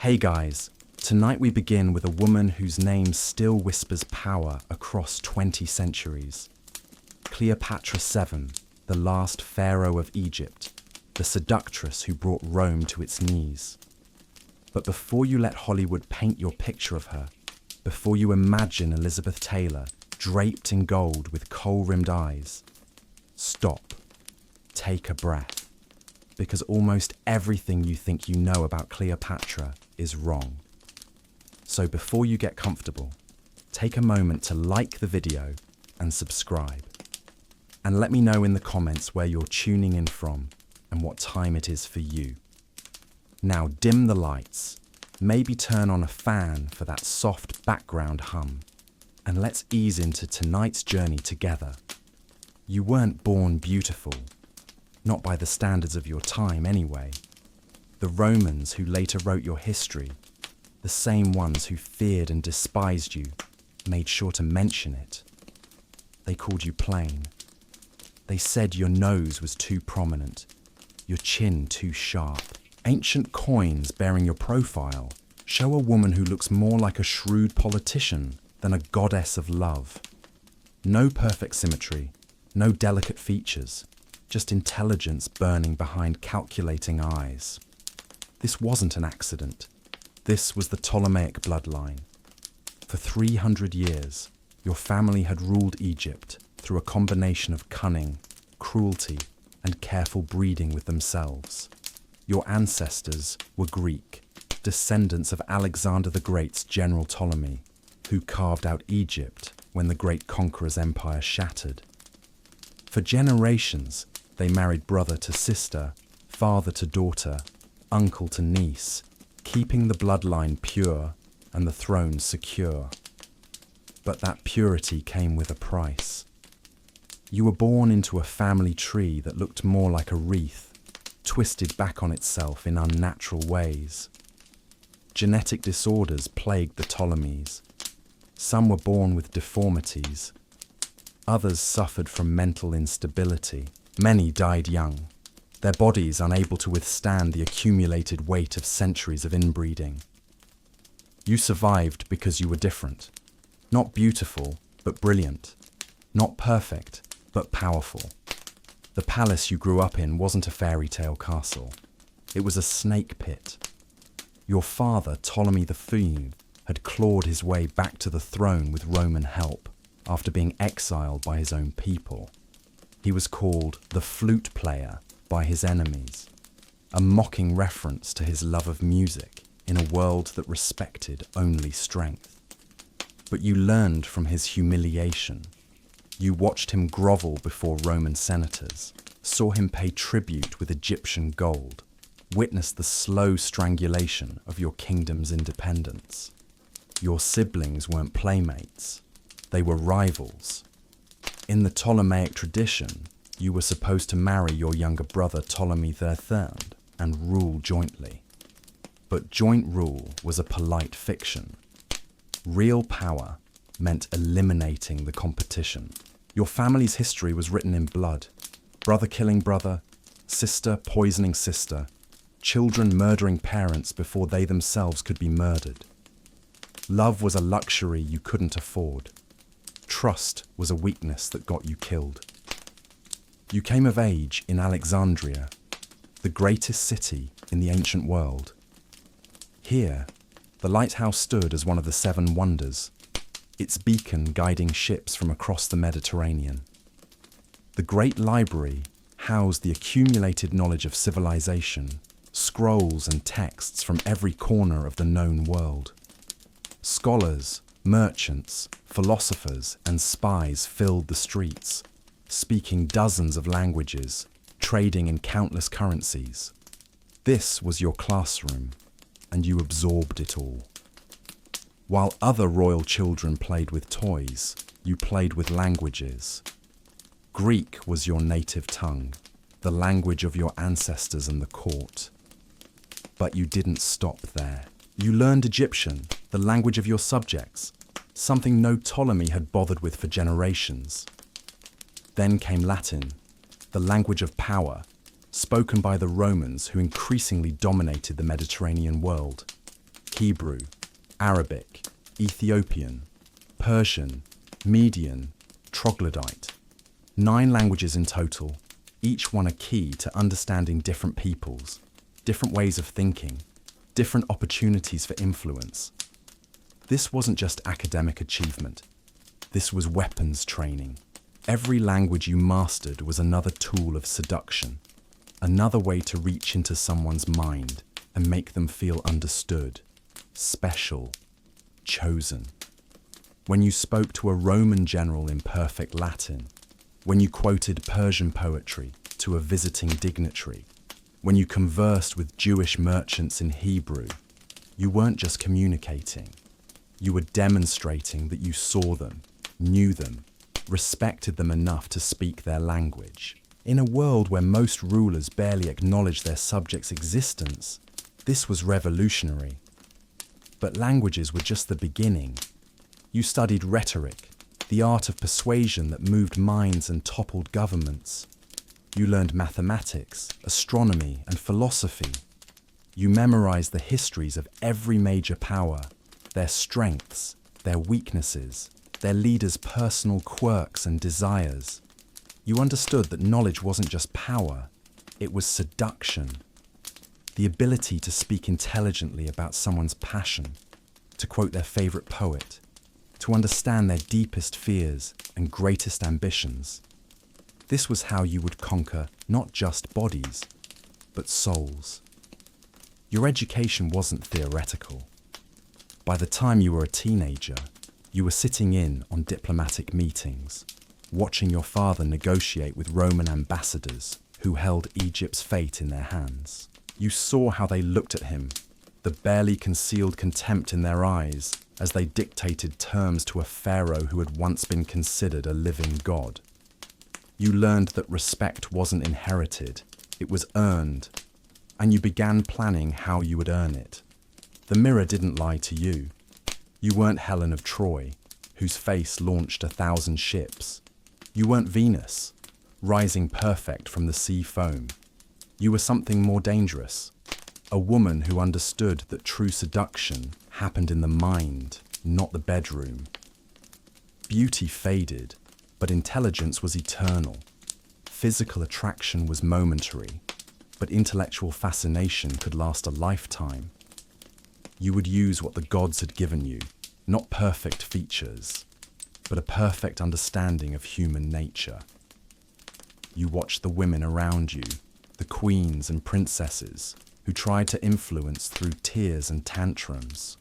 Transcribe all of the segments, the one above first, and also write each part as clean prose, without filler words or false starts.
Hey guys, tonight we begin with a woman whose name still whispers power across 20 centuries. Cleopatra VII, the last pharaoh of Egypt, the seductress who brought Rome to its knees. But before you let Hollywood paint your picture of her, before you imagine Elizabeth Taylor draped in gold with kohl-rimmed eyes, stop, take a breath, because almost everything you think you know about Cleopatra is wrong. So before you get comfortable, take a moment to like the video and subscribe. And let me know in the comments where you're tuning in from and what time it is for you. Now dim the lights, maybe turn on a fan for that soft background hum, and let's ease into tonight's journey together. You weren't born beautiful, not by the standards of your time anyway. The Romans who later wrote your history, the same ones who feared and despised you, made sure to mention it. They called you plain. They said your nose was too prominent, your chin too sharp. Ancient coins bearing your profile show a woman who looks more like a shrewd politician than a goddess of love. No perfect symmetry, no delicate features, just intelligence burning behind calculating eyes. This wasn't an accident. This was the Ptolemaic bloodline. For 300 years, your family had ruled Egypt through a combination of cunning, cruelty, and careful breeding with themselves. Your ancestors were Greek, descendants of Alexander the Great's General Ptolemy, who carved out Egypt when the great conqueror's empire shattered. For generations, they married brother to sister, father to daughter, uncle to niece, keeping the bloodline pure and the throne secure. But that purity came with a price. You were born into a family tree that looked more like a wreath, twisted back on itself in unnatural ways. Genetic disorders plagued the Ptolemies. Some were born with deformities. Others suffered from mental instability. Many died young, their bodies unable to withstand the accumulated weight of centuries of inbreeding. You survived because you were different. Not beautiful, but brilliant. Not perfect, but powerful. The palace you grew up in wasn't a fairy tale castle. It was a snake pit. Your father, Ptolemy the Fiend, had clawed his way back to the throne with Roman help after being exiled by his own people. He was called the flute player by his enemies, a mocking reference to his love of music in a world that respected only strength. But you learned from his humiliation. You watched him grovel before Roman senators, saw him pay tribute with Egyptian gold, witnessed the slow strangulation of your kingdom's independence. Your siblings weren't playmates, they were rivals. In the Ptolemaic tradition, you were supposed to marry your younger brother Ptolemy III and rule jointly. But joint rule was a polite fiction. Real power meant eliminating the competition. Your family's history was written in blood. Brother killing brother, sister poisoning sister, children murdering parents before they themselves could be murdered. Love was a luxury you couldn't afford. Trust was a weakness that got you killed. You came of age in Alexandria, the greatest city in the ancient world. Here, the lighthouse stood as one of the 7 wonders, its beacon guiding ships from across the Mediterranean. The great library housed the accumulated knowledge of civilization, scrolls and texts from every corner of the known world. Scholars, merchants, philosophers, and spies filled the streets, speaking dozens of languages, trading in countless currencies. This was your classroom, and you absorbed it all. While other royal children played with toys, you played with languages. Greek was your native tongue, the language of your ancestors and the court. But you didn't stop there. You learned Egyptian, the language of your subjects, something no Ptolemy had bothered with for generations. Then came Latin, the language of power, spoken by the Romans who increasingly dominated the Mediterranean world. Hebrew, Arabic, Ethiopian, Persian, Median, Troglodyte. 9 languages in total, each one a key to understanding different peoples, different ways of thinking, different opportunities for influence. This wasn't just academic achievement. This was weapons training. Every language you mastered was another tool of seduction, another way to reach into someone's mind and make them feel understood, special, chosen. When you spoke to a Roman general in perfect Latin, when you quoted Persian poetry to a visiting dignitary, when you conversed with Jewish merchants in Hebrew, you weren't just communicating. You were demonstrating that you saw them, knew them, respected them enough to speak their language. In a world where most rulers barely acknowledged their subjects' existence, this was revolutionary. But languages were just the beginning. You studied rhetoric, the art of persuasion that moved minds and toppled governments. You learned mathematics, astronomy, and philosophy. You memorized the histories of every major power, their strengths, their weaknesses, their leaders' personal quirks and desires. You understood that knowledge wasn't just power, it was seduction. The ability to speak intelligently about someone's passion, to quote their favorite poet, to understand their deepest fears and greatest ambitions. This was how you would conquer not just bodies, but souls. Your education wasn't theoretical. By the time you were a teenager, you were sitting in on diplomatic meetings, watching your father negotiate with Roman ambassadors who held Egypt's fate in their hands. You saw how they looked at him, the barely concealed contempt in their eyes as they dictated terms to a pharaoh who had once been considered a living god. You learned that respect wasn't inherited, it was earned, and you began planning how you would earn it. The mirror didn't lie to you. You weren't Helen of Troy, whose face launched 1,000 ships. You weren't Venus, rising perfect from the sea foam. You were something more dangerous, a woman who understood that true seduction happened in the mind, not the bedroom. Beauty faded, but intelligence was eternal. Physical attraction was momentary, but intellectual fascination could last a lifetime. You would use what the gods had given you, not perfect features, but a perfect understanding of human nature. You watched the women around you, the queens and princesses, who tried to influence through tears and tantrums,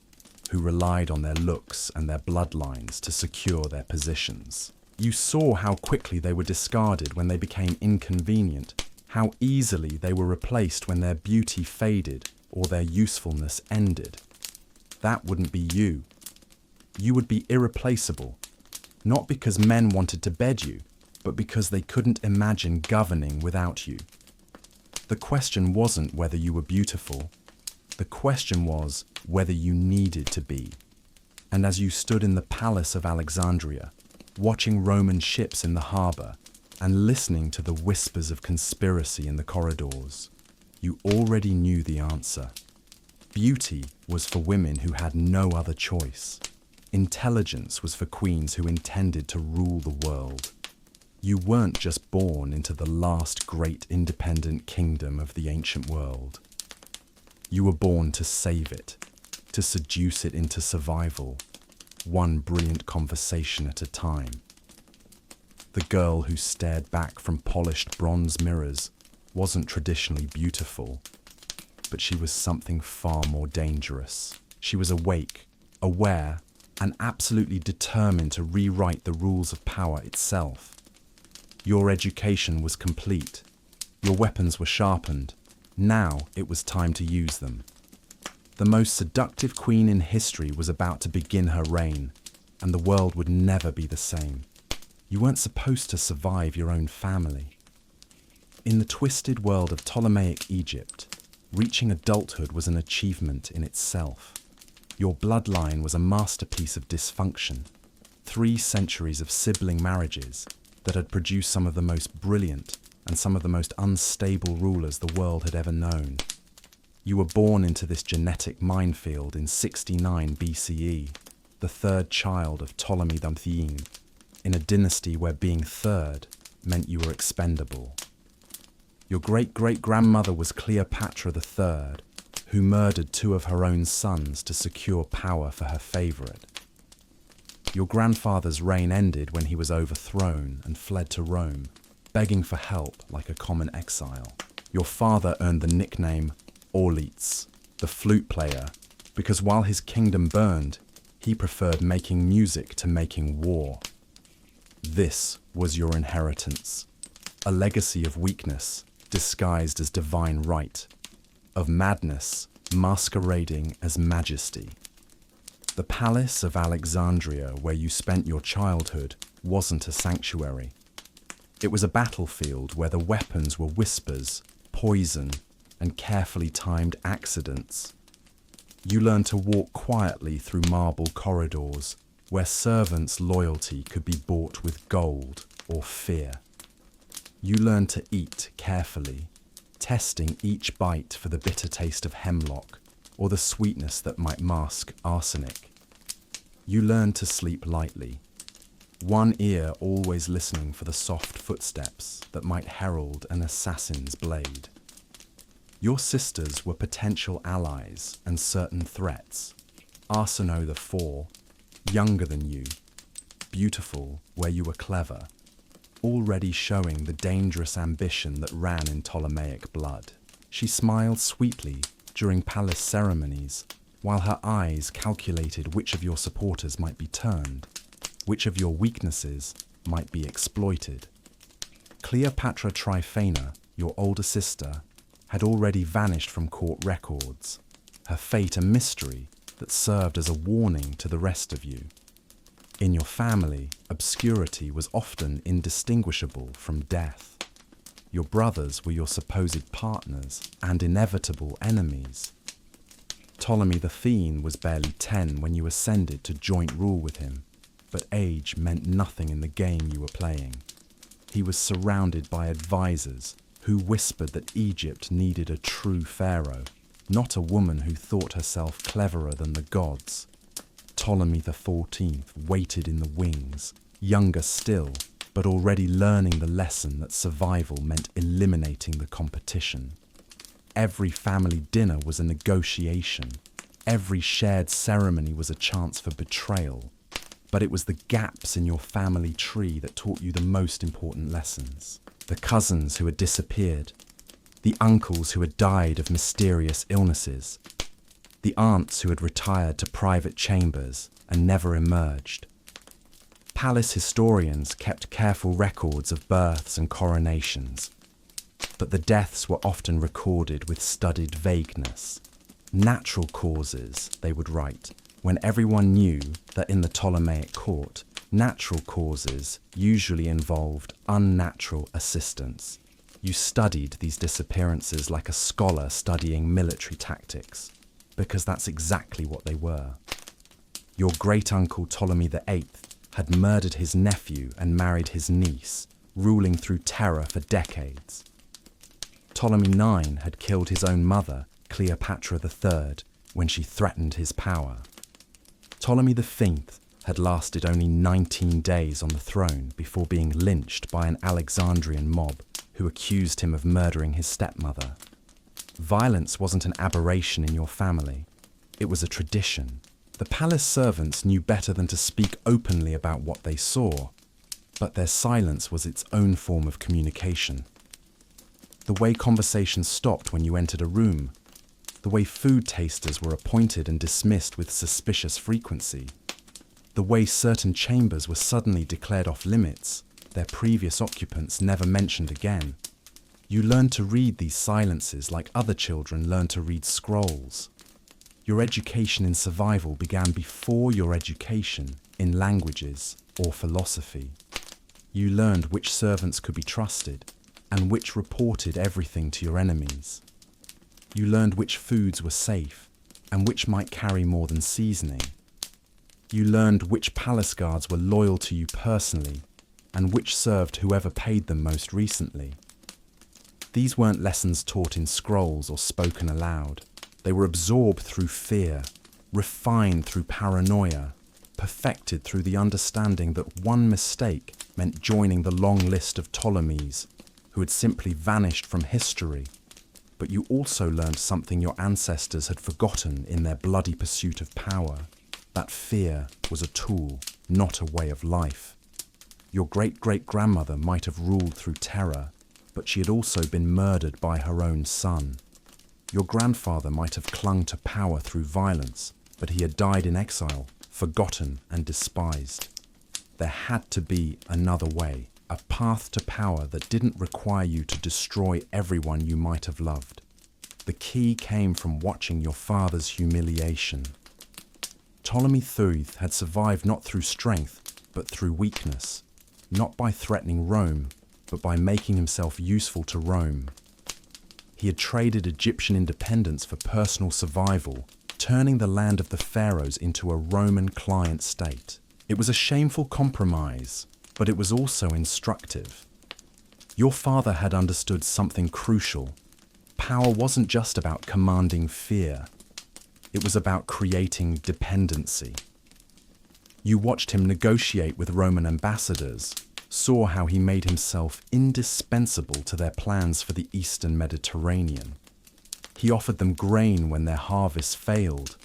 who relied on their looks and their bloodlines to secure their positions. You saw how quickly they were discarded when they became inconvenient, how easily they were replaced when their beauty faded or their usefulness ended. That wouldn't be you. You would be irreplaceable, not because men wanted to bed you, but because they couldn't imagine governing without you. The question wasn't whether you were beautiful. The question was whether you needed to be. And as you stood in the palace of Alexandria, watching Roman ships in the harbour and listening to the whispers of conspiracy in the corridors, you already knew the answer. Beauty was for women who had no other choice. Intelligence was for queens who intended to rule the world. You weren't just born into the last great independent kingdom of the ancient world. You were born to save it, to seduce it into survival, one brilliant conversation at a time. The girl who stared back from polished bronze mirrors wasn't traditionally beautiful, but she was something far more dangerous. She was awake, aware, and absolutely determined to rewrite the rules of power itself. Your education was complete. Your weapons were sharpened. Now it was time to use them. The most seductive queen in history was about to begin her reign, and the world would never be the same. You weren't supposed to survive your own family. In the twisted world of Ptolemaic Egypt, reaching adulthood was an achievement in itself. Your bloodline was a masterpiece of dysfunction, 3 centuries of sibling marriages that had produced some of the most brilliant and some of the most unstable rulers the world had ever known. You were born into this genetic minefield in 69 BCE, the third child of Ptolemy the Third, in a dynasty where being third meant you were expendable. Your great-great-grandmother was Cleopatra the Third, who murdered two of her own sons to secure power for her favourite. Your grandfather's reign ended when he was overthrown and fled to Rome, begging for help like a common exile. Your father earned the nickname Orleats, the flute player, because while his kingdom burned, he preferred making music to making war. This was your inheritance, a legacy of weakness disguised as divine right, of madness masquerading as majesty. The palace of Alexandria, where you spent your childhood, wasn't a sanctuary. It was a battlefield where the weapons were whispers, poison, and carefully timed accidents. You learned to walk quietly through marble corridors where servants' loyalty could be bought with gold or fear. You learned to eat carefully, testing each bite for the bitter taste of hemlock or the sweetness that might mask arsenic. You learned to sleep lightly, one ear always listening for the soft footsteps that might herald an assassin's blade. Your sisters were potential allies and certain threats. Arsinoe the Four, younger than you, beautiful where you were clever, already showing the dangerous ambition that ran in Ptolemaic blood. She smiled sweetly during palace ceremonies, while her eyes calculated which of your supporters might be turned, which of your weaknesses might be exploited. Cleopatra Tryphena, your older sister, had already vanished from court records, her fate a mystery that served as a warning to the rest of you. In your family, obscurity was often indistinguishable from death. Your brothers were your supposed partners and inevitable enemies. Ptolemy the Fiend was barely 10 when you ascended to joint rule with him, but age meant nothing in the game you were playing. He was surrounded by advisors who whispered that Egypt needed a true pharaoh, not a woman who thought herself cleverer than the gods. Ptolemy the 14th waited in the wings, younger still, but already learning the lesson that survival meant eliminating the competition. Every family dinner was a negotiation. Every shared ceremony was a chance for betrayal. But it was the gaps in your family tree that taught you the most important lessons. The cousins who had disappeared, the uncles who had died of mysterious illnesses, the aunts who had retired to private chambers and never emerged. Palace historians kept careful records of births and coronations, but the deaths were often recorded with studied vagueness. Natural causes, they would write, when everyone knew that in the Ptolemaic court, natural causes usually involved unnatural assistance. You studied these disappearances like a scholar studying military tactics, because that's exactly what they were. Your great-uncle Ptolemy the Eighth had murdered his nephew and married his niece, ruling through terror for decades. Ptolemy IX had killed his own mother, Cleopatra the Third, when she threatened his power. Ptolemy V had lasted only 19 days on the throne before being lynched by an Alexandrian mob who accused him of murdering his stepmother. Violence wasn't an aberration in your family, it was a tradition. The palace servants knew better than to speak openly about what they saw, but their silence was its own form of communication. The way conversations stopped when you entered a room, the way food tasters were appointed and dismissed with suspicious frequency, the way certain chambers were suddenly declared off limits, their previous occupants never mentioned again. You learned to read these silences like other children learn to read scrolls. Your education in survival began before your education in languages or philosophy. You learned which servants could be trusted and which reported everything to your enemies. You learned which foods were safe and which might carry more than seasoning. You learned which palace guards were loyal to you personally and which served whoever paid them most recently. These weren't lessons taught in scrolls or spoken aloud. They were absorbed through fear, refined through paranoia, perfected through the understanding that one mistake meant joining the long list of Ptolemies who had simply vanished from history. But you also learned something your ancestors had forgotten in their bloody pursuit of power. That fear was a tool, not a way of life. Your great-great-grandmother might have ruled through terror, but she had also been murdered by her own son. Your grandfather might have clung to power through violence, but he had died in exile, forgotten and despised. There had to be another way, a path to power that didn't require you to destroy everyone you might have loved. The key came from watching your father's humiliation. Ptolemy Thuth had survived not through strength, but through weakness, not by threatening Rome, but by making himself useful to Rome. He had traded Egyptian independence for personal survival, turning the land of the pharaohs into a Roman client state. It was a shameful compromise, but it was also instructive. Your father had understood something crucial. Power wasn't just about commanding fear. It was about creating dependency. You watched him negotiate with Roman ambassadors, saw how he made himself indispensable to their plans for the Eastern Mediterranean. He offered them grain when their harvests failed,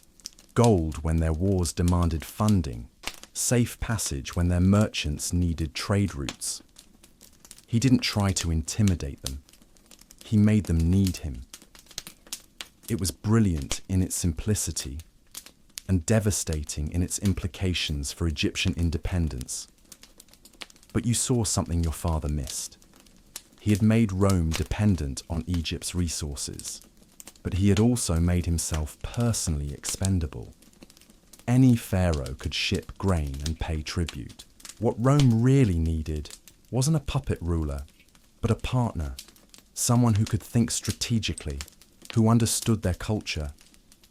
gold when their wars demanded funding, safe passage when their merchants needed trade routes. He didn't try to intimidate them. He made them need him. It was brilliant in its simplicity and devastating in its implications for Egyptian independence. But you saw something your father missed. He had made Rome dependent on Egypt's resources, but he had also made himself personally expendable. Any pharaoh could ship grain and pay tribute. What Rome really needed wasn't a puppet ruler, but a partner, someone who could think strategically, who understood their culture,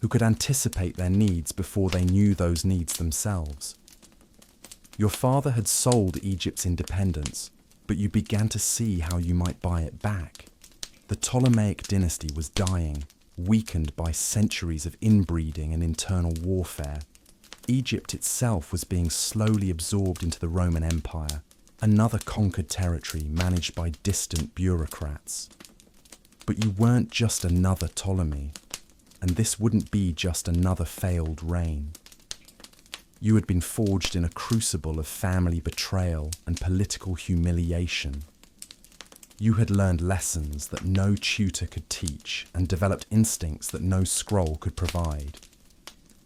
who could anticipate their needs before they knew those needs themselves. Your father had sold Egypt's independence, but you began to see how you might buy it back. The Ptolemaic dynasty was dying, weakened by centuries of inbreeding and internal warfare. Egypt itself was being slowly absorbed into the Roman Empire, another conquered territory managed by distant bureaucrats. But you weren't just another Ptolemy, and this wouldn't be just another failed reign. You had been forged in a crucible of family betrayal and political humiliation. You had learned lessons that no tutor could teach and developed instincts that no scroll could provide.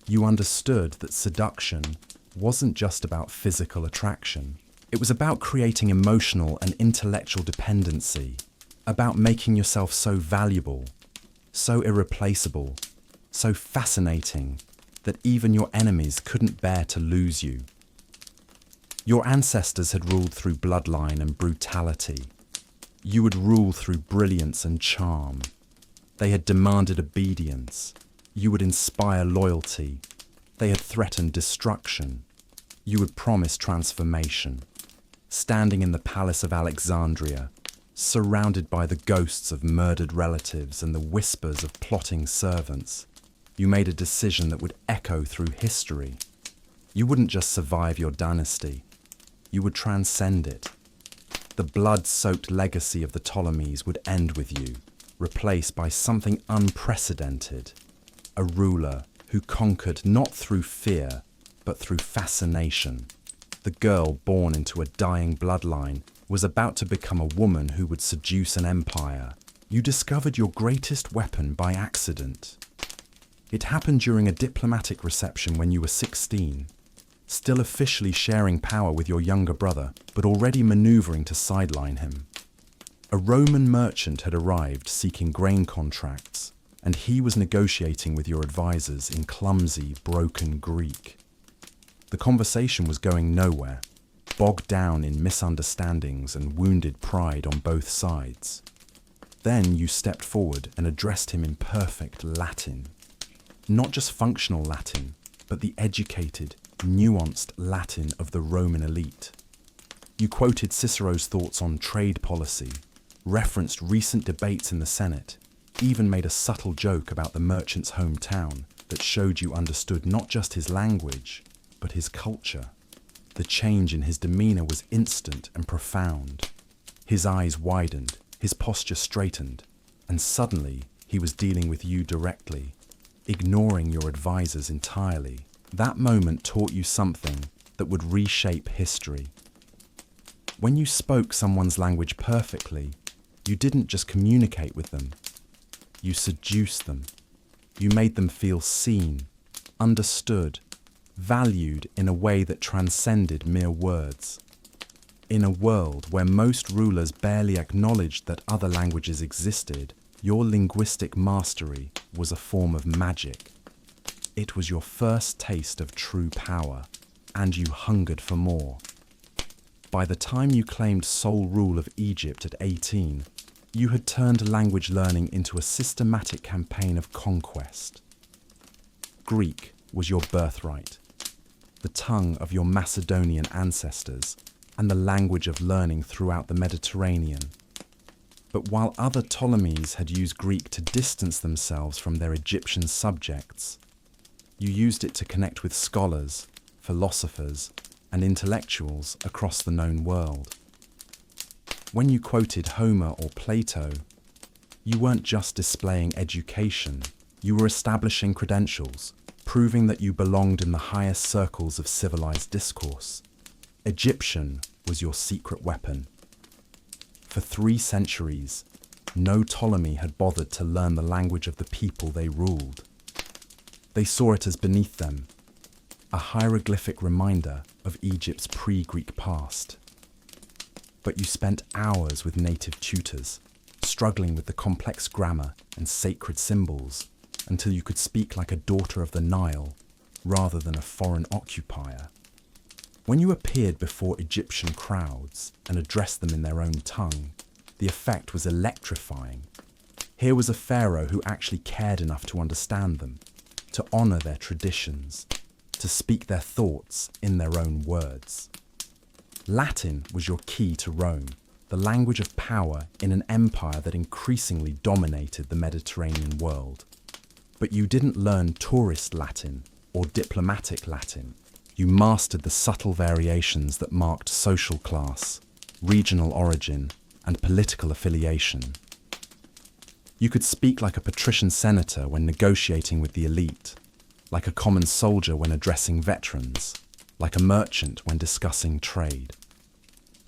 You understood that seduction wasn't just about physical attraction. It was about creating emotional and intellectual dependency, about making yourself so valuable, so irreplaceable, so fascinating, that even your enemies couldn't bear to lose you. Your ancestors had ruled through bloodline and brutality. You would rule through brilliance and charm. They had demanded obedience. You would inspire loyalty. They had threatened destruction. You would promise transformation. Standing in the palace of Alexandria, surrounded by the ghosts of murdered relatives and the whispers of plotting servants, you made a decision that would echo through history. You wouldn't just survive your dynasty, you would transcend it. The blood-soaked legacy of the Ptolemies would end with you, replaced by something unprecedented, a ruler who conquered not through fear, but through fascination. The girl born into a dying bloodline was about to become a woman who would seduce an empire. You discovered your greatest weapon by accident. It happened during a diplomatic reception when you were 16, still officially sharing power with your younger brother, but already maneuvering to sideline him. A Roman merchant had arrived seeking grain contracts, and he was negotiating with your advisors in clumsy, broken Greek. The conversation was going nowhere, bogged down in misunderstandings and wounded pride on both sides. Then you stepped forward and addressed him in perfect Latin. Not just functional Latin, but the educated, nuanced Latin of the Roman elite. You quoted Cicero's thoughts on trade policy, referenced recent debates in the Senate, even made a subtle joke about the merchant's hometown that showed you understood not just his language, but his culture. The change in his demeanor was instant and profound. His eyes widened, his posture straightened, and suddenly he was dealing with you directly, ignoring your advisors entirely. That moment taught you something that would reshape history. When you spoke someone's language perfectly, you didn't just communicate with them, you seduced them. You made them feel seen, understood, valued in a way that transcended mere words. In a world where most rulers barely acknowledged that other languages existed, your linguistic mastery was a form of magic. It was your first taste of true power, and you hungered for more. By the time you claimed sole rule of Egypt at 18, you had turned language learning into a systematic campaign of conquest. Greek was your birthright, the tongue of your Macedonian ancestors, and the language of learning throughout the Mediterranean. But while other Ptolemies had used Greek to distance themselves from their Egyptian subjects, you used it to connect with scholars, philosophers, and intellectuals across the known world. When you quoted Homer or Plato, you weren't just displaying education, you were establishing credentials, proving that you belonged in the highest circles of civilized discourse. Egyptian was your secret weapon. For 3 centuries, no Ptolemy had bothered to learn the language of the people they ruled. They saw it as beneath them, a hieroglyphic reminder of Egypt's pre-Greek past. But you spent hours with native tutors, struggling with the complex grammar and sacred symbols, until you could speak like a daughter of the Nile, rather than a foreign occupier. When you appeared before Egyptian crowds and addressed them in their own tongue, the effect was electrifying. Here was a pharaoh who actually cared enough to understand them, to honor their traditions, to speak their thoughts in their own words. Latin was your key to Rome, the language of power in an empire that increasingly dominated the Mediterranean world. But you didn't learn tourist Latin or diplomatic Latin. You mastered the subtle variations that marked social class, regional origin, and political affiliation. You could speak like a patrician senator when negotiating with the elite, like a common soldier when addressing veterans, like a merchant when discussing trade.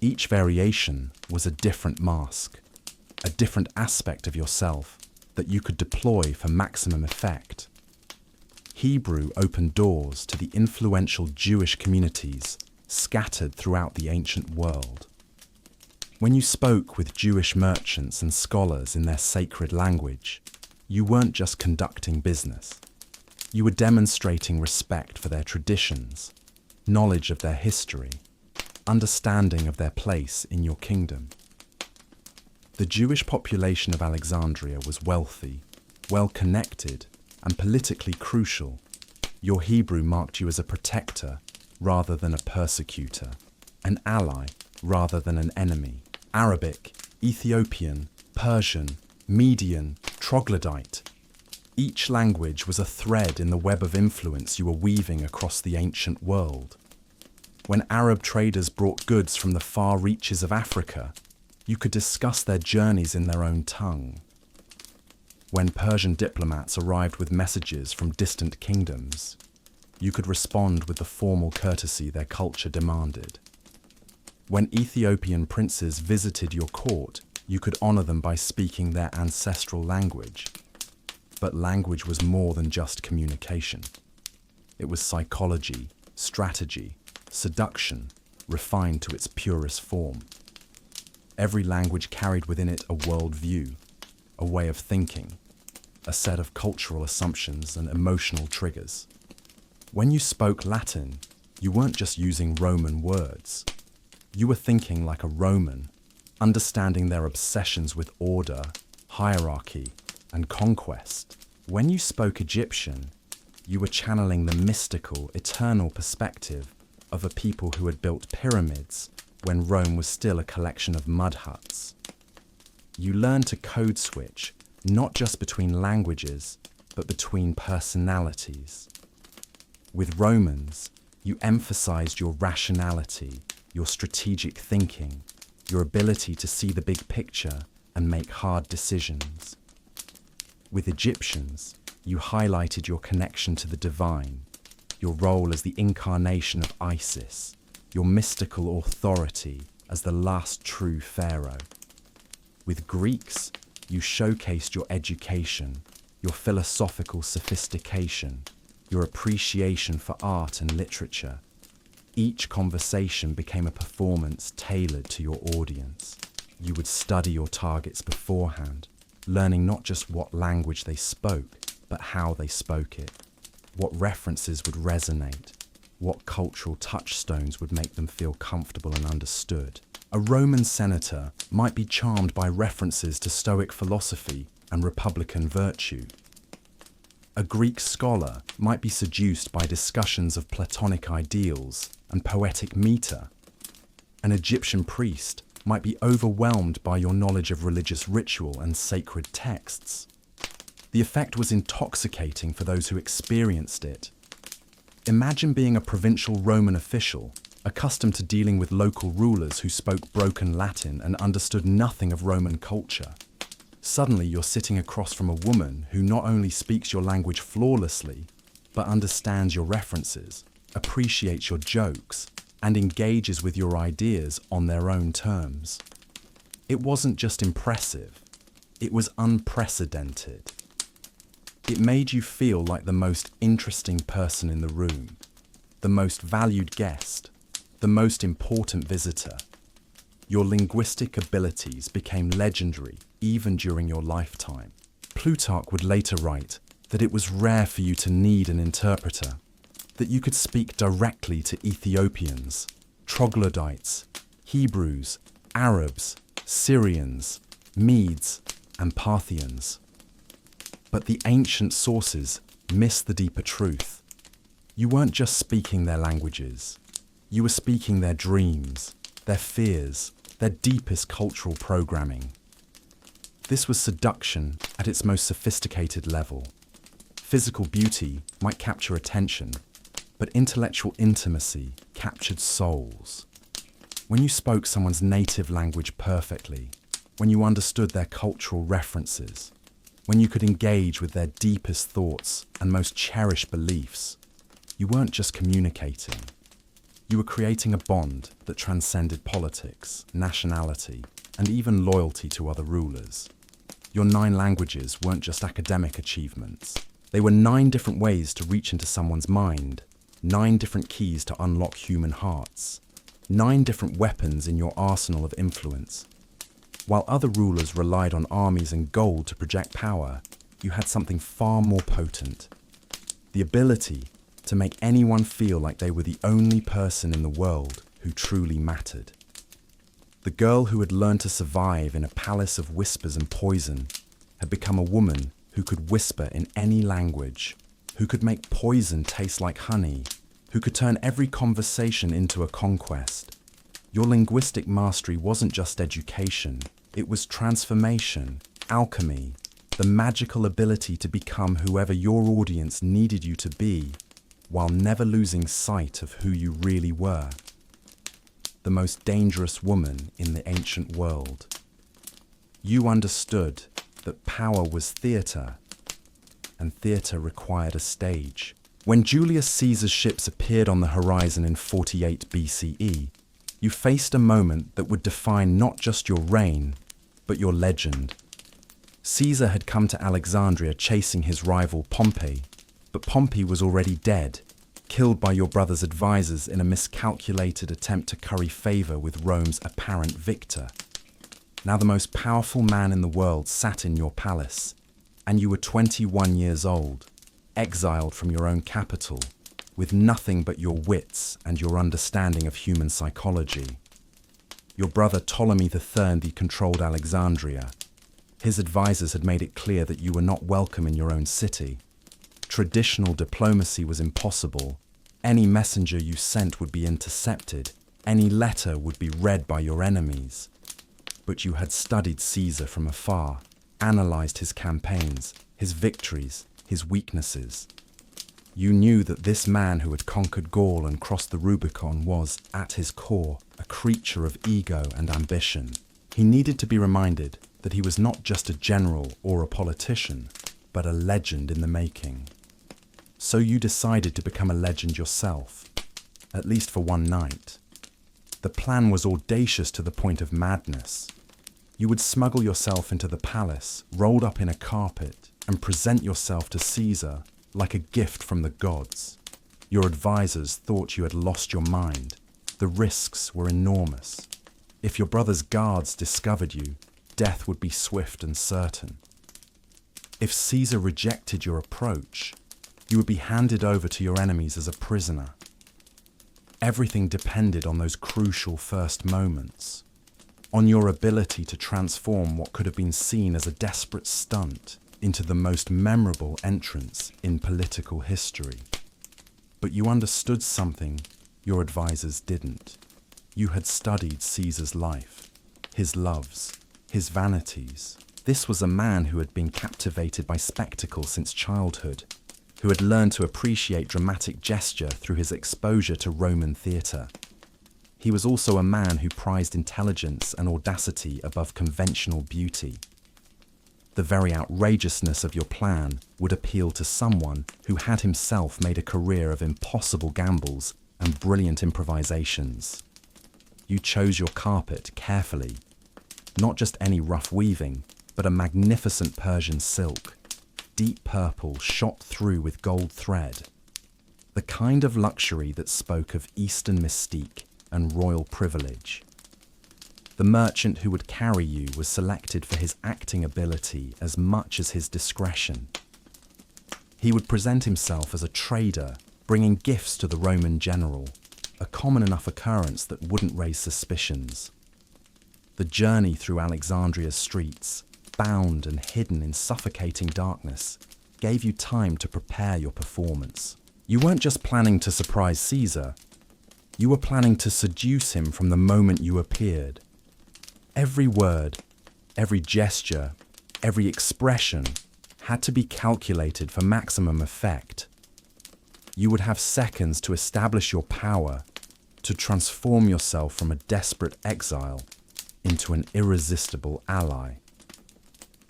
Each variation was a different mask, a different aspect of yourself that you could deploy for maximum effect. Hebrew opened doors to the influential Jewish communities scattered throughout the ancient world. When you spoke with Jewish merchants and scholars in their sacred language, you weren't just conducting business. You were demonstrating respect for their traditions, knowledge of their history, understanding of their place in your kingdom. The Jewish population of Alexandria was wealthy, well-connected, and politically crucial. Your Hebrew marked you as a protector rather than a persecutor, an ally rather than an enemy. Arabic, Ethiopian, Persian, Median, Troglodyte. Each language was a thread in the web of influence you were weaving across the ancient world. When Arab traders brought goods from the far reaches of Africa, you could discuss their journeys in their own tongue. When Persian diplomats arrived with messages from distant kingdoms, you could respond with the formal courtesy their culture demanded. When Ethiopian princes visited your court, you could honor them by speaking their ancestral language. But language was more than just communication. It was psychology, strategy, seduction, refined to its purest form. Every language carried within it a worldview, a way of thinking, a set of cultural assumptions and emotional triggers. When you spoke Latin, you weren't just using Roman words. You were thinking like a Roman, understanding their obsessions with order, hierarchy, and conquest. When you spoke Egyptian, you were channeling the mystical, eternal perspective of a people who had built pyramids when Rome was still a collection of mud huts. You learned to code switch not just between languages, but between personalities. With Romans, you emphasized your rationality, your strategic thinking, your ability to see the big picture and make hard decisions. With Egyptians, you highlighted your connection to the divine, your role as the incarnation of Isis, your mystical authority as the last true pharaoh. With Greeks, you showcased your education, your philosophical sophistication, your appreciation for art and literature. Each conversation became a performance tailored to your audience. You would study your targets beforehand, learning not just what language they spoke, but how they spoke it, what references would resonate, what cultural touchstones would make them feel comfortable and understood. A Roman senator might be charmed by references to Stoic philosophy and Republican virtue. A Greek scholar might be seduced by discussions of Platonic ideals and poetic meter. An Egyptian priest might be overwhelmed by your knowledge of religious ritual and sacred texts. The effect was intoxicating for those who experienced it. Imagine being a provincial Roman official, accustomed to dealing with local rulers who spoke broken Latin and understood nothing of Roman culture. Suddenly you're sitting across from a woman who not only speaks your language flawlessly, but understands your references, appreciates your jokes, and engages with your ideas on their own terms. It wasn't just impressive, it was unprecedented. It made you feel like the most interesting person in the room, the most valued guest, the most important visitor. Your linguistic abilities became legendary even during your lifetime. Plutarch would later write that it was rare for you to need an interpreter, that you could speak directly to Ethiopians, troglodytes, Hebrews, Arabs, Syrians, Medes, and Parthians. But the ancient sources miss the deeper truth. You weren't just speaking their languages. You were speaking their dreams, their fears, their deepest cultural programming. This was seduction at its most sophisticated level. Physical beauty might capture attention, but intellectual intimacy captured souls. When you spoke someone's native language perfectly, when you understood their cultural references, when you could engage with their deepest thoughts and most cherished beliefs, you weren't just communicating. You were creating a bond that transcended politics, nationality, and even loyalty to other rulers. Your 9 languages weren't just academic achievements. They were 9 different ways to reach into someone's mind, 9 different keys to unlock human hearts, 9 different weapons in your arsenal of influence. While other rulers relied on armies and gold to project power, you had something far more potent: the ability to make anyone feel like they were the only person in the world who truly mattered. The girl who had learned to survive in a palace of whispers and poison had become a woman who could whisper in any language, who could make poison taste like honey, who could turn every conversation into a conquest. Your linguistic mastery wasn't just education, it was transformation, alchemy, the magical ability to become whoever your audience needed you to be, while never losing sight of who you really were. The most dangerous woman in the ancient world. You understood that power was theatre, and theatre required a stage. When Julius Caesar's ships appeared on the horizon in 48 BCE, you faced a moment that would define not just your reign, but your legend. Caesar had come to Alexandria chasing his rival Pompey, but Pompey was already dead, killed by your brother's advisors in a miscalculated attempt to curry favour with Rome's apparent victor. Now the most powerful man in the world sat in your palace, and you were 21 years old, exiled from your own capital, with nothing but your wits and your understanding of human psychology. Your brother Ptolemy III controlled Alexandria. His advisors had made it clear that you were not welcome in your own city. Traditional diplomacy was impossible. Any messenger you sent would be intercepted. Any letter would be read by your enemies. But you had studied Caesar from afar. analyzed his campaigns, his victories, his weaknesses. You knew that this man who had conquered Gaul and crossed the Rubicon was, at his core, a creature of ego and ambition. He needed to be reminded that he was not just a general or a politician, but a legend in the making. So you decided to become a legend yourself, at least for one night. The plan was audacious to the point of madness. You would smuggle yourself into the palace, rolled up in a carpet, and present yourself to Caesar like a gift from the gods. Your advisors thought you had lost your mind. The risks were enormous. If your brother's guards discovered you, death would be swift and certain. If Caesar rejected your approach, you would be handed over to your enemies as a prisoner. Everything depended on those crucial first moments, on your ability to transform what could have been seen as a desperate stunt into the most memorable entrance in political history. But you understood something your advisors didn't. You had studied Caesar's life, his loves, his vanities. This was a man who had been captivated by spectacle since childhood, who had learned to appreciate dramatic gesture through his exposure to Roman theatre. He was also a man who prized intelligence and audacity above conventional beauty. The very outrageousness of your plan would appeal to someone who had himself made a career of impossible gambles and brilliant improvisations. You chose your carpet carefully, not just any rough weaving, but a magnificent Persian silk, deep purple shot through with gold thread, the kind of luxury that spoke of Eastern mystique and royal privilege. The merchant who would carry you was selected for his acting ability as much as his discretion. He would present himself as a trader, bringing gifts to the Roman general, a common enough occurrence that wouldn't raise suspicions. The journey through Alexandria's streets, bound and hidden in suffocating darkness, gave you time to prepare your performance. You weren't just planning to surprise Caesar, you were planning to seduce him from the moment you appeared. Every word, every gesture, every expression had to be calculated for maximum effect. You would have seconds to establish your power, to transform yourself from a desperate exile into an irresistible ally.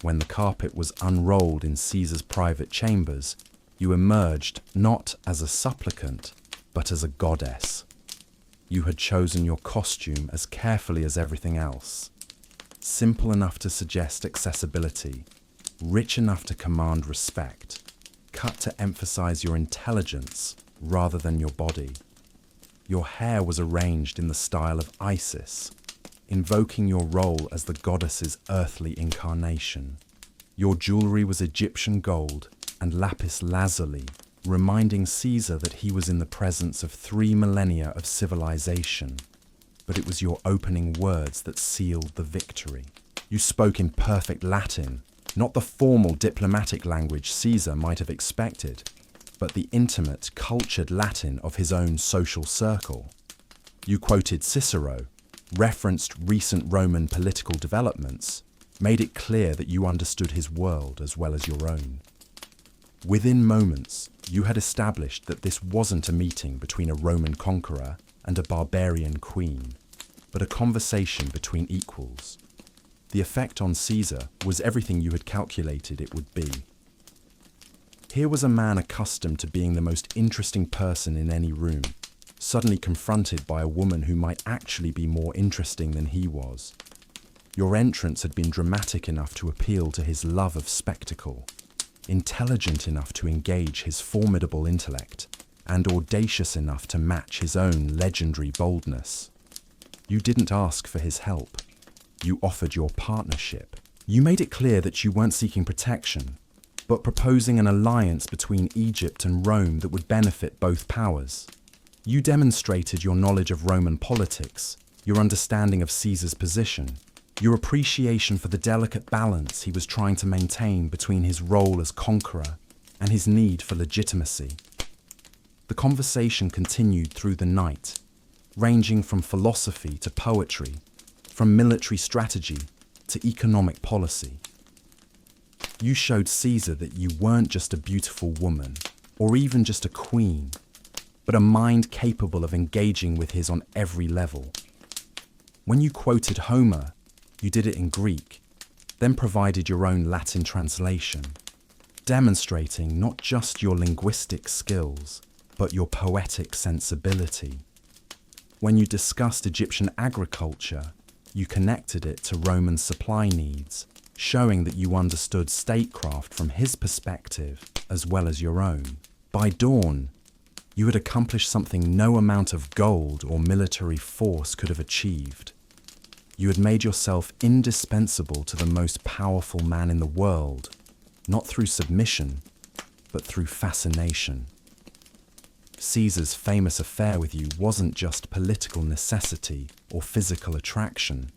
When the carpet was unrolled in Caesar's private chambers, you emerged not as a supplicant, but as a goddess. You had chosen your costume as carefully as everything else. Simple enough to suggest accessibility, rich enough to command respect, cut to emphasize your intelligence rather than your body. Your hair was arranged in the style of Isis, invoking your role as the goddess's earthly incarnation. Your jewelry was Egyptian gold and lapis lazuli, reminding Caesar that he was in the presence of 3 millennia of civilization. But it was your opening words that sealed the victory. You spoke in perfect Latin, not the formal diplomatic language Caesar might have expected, but the intimate, cultured Latin of his own social circle. You quoted Cicero, referenced recent Roman political developments, made it clear that you understood his world as well as your own. Within moments, you had established that this wasn't a meeting between a Roman conqueror and a barbarian queen, but a conversation between equals. The effect on Caesar was everything you had calculated it would be. Here was a man accustomed to being the most interesting person in any room, suddenly confronted by a woman who might actually be more interesting than he was. Your entrance had been dramatic enough to appeal to his love of spectacle, intelligent enough to engage his formidable intellect, and audacious enough to match his own legendary boldness. You didn't ask for his help. You offered your partnership. You made it clear that you weren't seeking protection, but proposing an alliance between Egypt and Rome that would benefit both powers. You demonstrated your knowledge of Roman politics, your understanding of Caesar's position, your appreciation for the delicate balance he was trying to maintain between his role as conqueror and his need for legitimacy. The conversation continued through the night, ranging from philosophy to poetry, from military strategy to economic policy. You showed Caesar that you weren't just a beautiful woman, or even just a queen, but a mind capable of engaging with his on every level. When you quoted Homer, you did it in Greek, then provided your own Latin translation, demonstrating not just your linguistic skills, but your poetic sensibility. When you discussed Egyptian agriculture, you connected it to Roman supply needs, showing that you understood statecraft from his perspective as well as your own. By dawn, you had accomplished something no amount of gold or military force could have achieved. You had made yourself indispensable to the most powerful man in the world, not through submission, but through fascination. Caesar's famous affair with you wasn't just political necessity or physical attraction.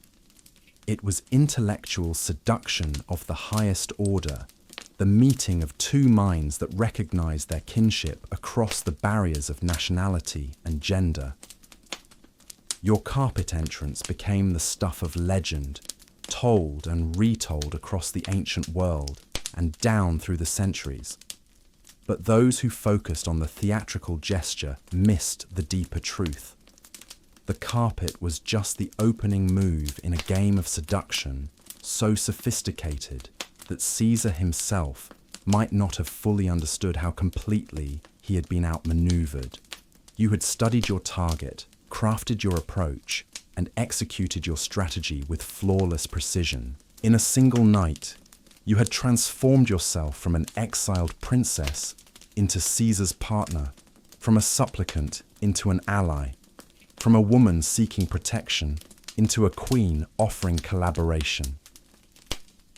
It was intellectual seduction of the highest order, the meeting of two minds that recognized their kinship across the barriers of nationality and gender. Your carpet entrance became the stuff of legend, told and retold across the ancient world and down through the centuries. But those who focused on the theatrical gesture missed the deeper truth. The carpet was just the opening move in a game of seduction so sophisticated that Caesar himself might not have fully understood how completely he had been outmaneuvered. You had studied your target, crafted your approach, and executed your strategy with flawless precision. In a single night, you had transformed yourself from an exiled princess into Caesar's partner, from a supplicant into an ally, from a woman seeking protection into a queen offering collaboration.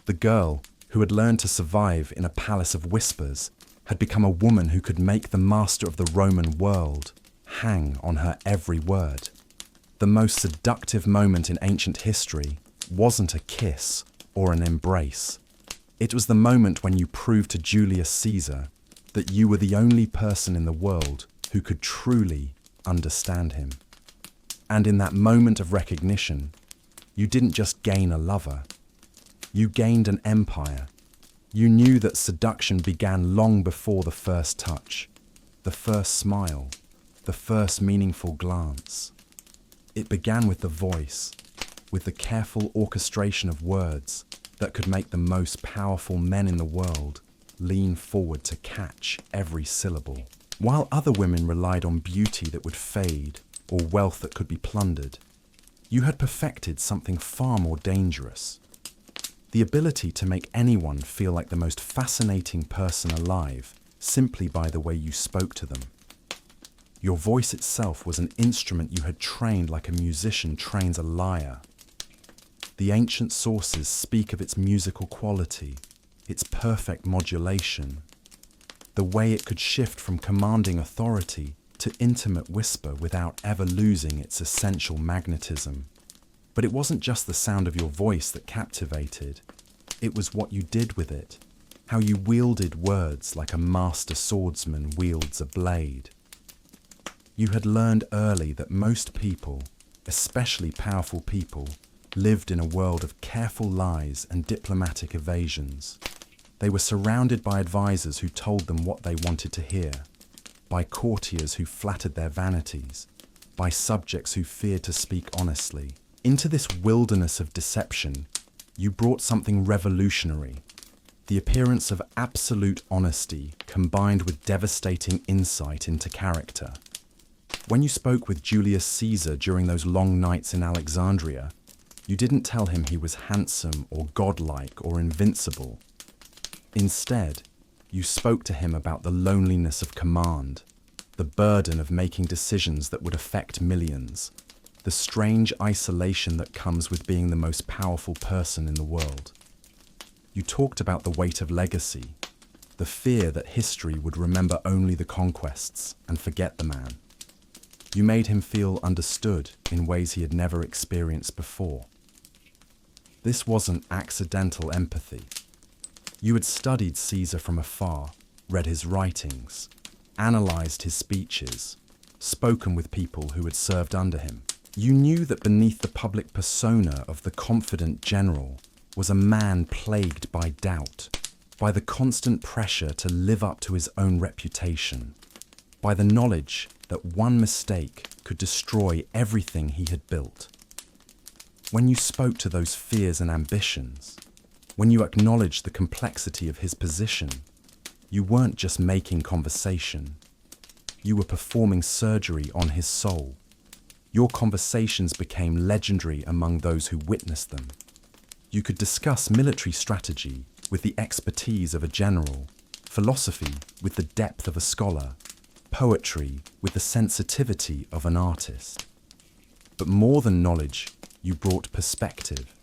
The girl who had learned to survive in a palace of whispers had become a woman who could make the master of the Roman world hang on her every word. The most seductive moment in ancient history wasn't a kiss or an embrace. It was the moment when you proved to Julius Caesar that you were the only person in the world who could truly understand him. And in that moment of recognition, you didn't just gain a lover, you gained an empire. You knew that seduction began long before the first touch, the first smile, the first meaningful glance. It began with the voice, with the careful orchestration of words that could make the most powerful men in the world lean forward to catch every syllable. While other women relied on beauty that would fade or wealth that could be plundered, you had perfected something far more dangerous. The ability to make anyone feel like the most fascinating person alive simply by the way you spoke to them. Your voice itself was an instrument you had trained like a musician trains a lyre. The ancient sources speak of its musical quality, its perfect modulation, the way it could shift from commanding authority to intimate whisper without ever losing its essential magnetism. But it wasn't just the sound of your voice that captivated. It was what you did with it, how you wielded words like a master swordsman wields a blade. You had learned early that most people, especially powerful people, lived in a world of careful lies and diplomatic evasions. They were surrounded by advisors who told them what they wanted to hear, by courtiers who flattered their vanities, by subjects who feared to speak honestly. Into this wilderness of deception, you brought something revolutionary, the appearance of absolute honesty combined with devastating insight into character. When you spoke with Julius Caesar during those long nights in Alexandria, you didn't tell him he was handsome or godlike or invincible. Instead, you spoke to him about the loneliness of command, the burden of making decisions that would affect millions, the strange isolation that comes with being the most powerful person in the world. You talked about the weight of legacy, the fear that history would remember only the conquests and forget the man. You made him feel understood in ways he had never experienced before. This wasn't accidental empathy. You had studied Caesar from afar, read his writings, analysed his speeches, spoken with people who had served under him. You knew that beneath the public persona of the confident general was a man plagued by doubt, by the constant pressure to live up to his own reputation, by the knowledge that one mistake could destroy everything he had built. When you spoke to those fears and ambitions, when you acknowledged the complexity of his position, you weren't just making conversation. You were performing surgery on his soul. Your conversations became legendary among those who witnessed them. You could discuss military strategy with the expertise of a general, philosophy with the depth of a scholar, poetry with the sensitivity of an artist. But more than knowledge, you brought perspective.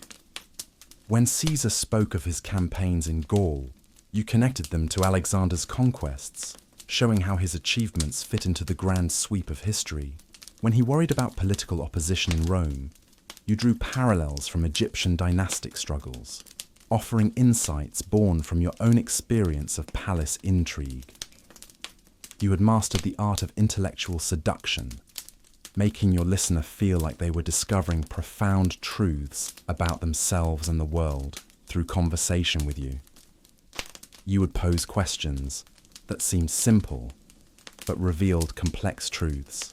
When Caesar spoke of his campaigns in Gaul, you connected them to Alexander's conquests, showing how his achievements fit into the grand sweep of history. When he worried about political opposition in Rome, you drew parallels from Egyptian dynastic struggles, offering insights born from your own experience of palace intrigue. You had mastered the art of intellectual seduction, making your listener feel like they were discovering profound truths about themselves and the world through conversation with you. You would pose questions that seemed simple, but revealed complex truths.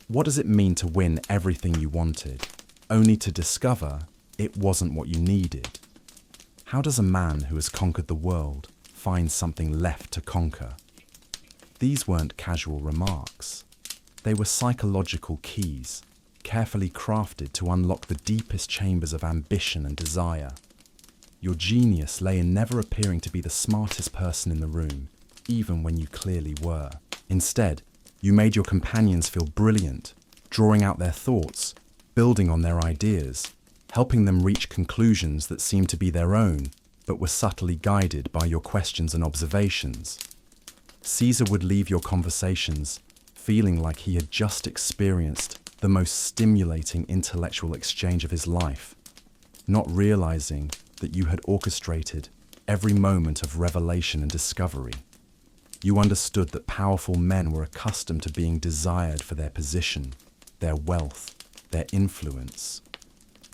What does it mean to win everything you wanted, only to discover it wasn't what you needed? How does a man who has conquered the world find something left to conquer? These weren't casual remarks. They were psychological keys, carefully crafted to unlock the deepest chambers of ambition and desire. Your genius lay in never appearing to be the smartest person in the room, even when you clearly were. Instead, you made your companions feel brilliant, drawing out their thoughts, building on their ideas, helping them reach conclusions that seemed to be their own, but were subtly guided by your questions and observations. Caesar would leave your conversations feeling like he had just experienced the most stimulating intellectual exchange of his life, not realizing that you had orchestrated every moment of revelation and discovery. You understood that powerful men were accustomed to being desired for their position, their wealth, their influence.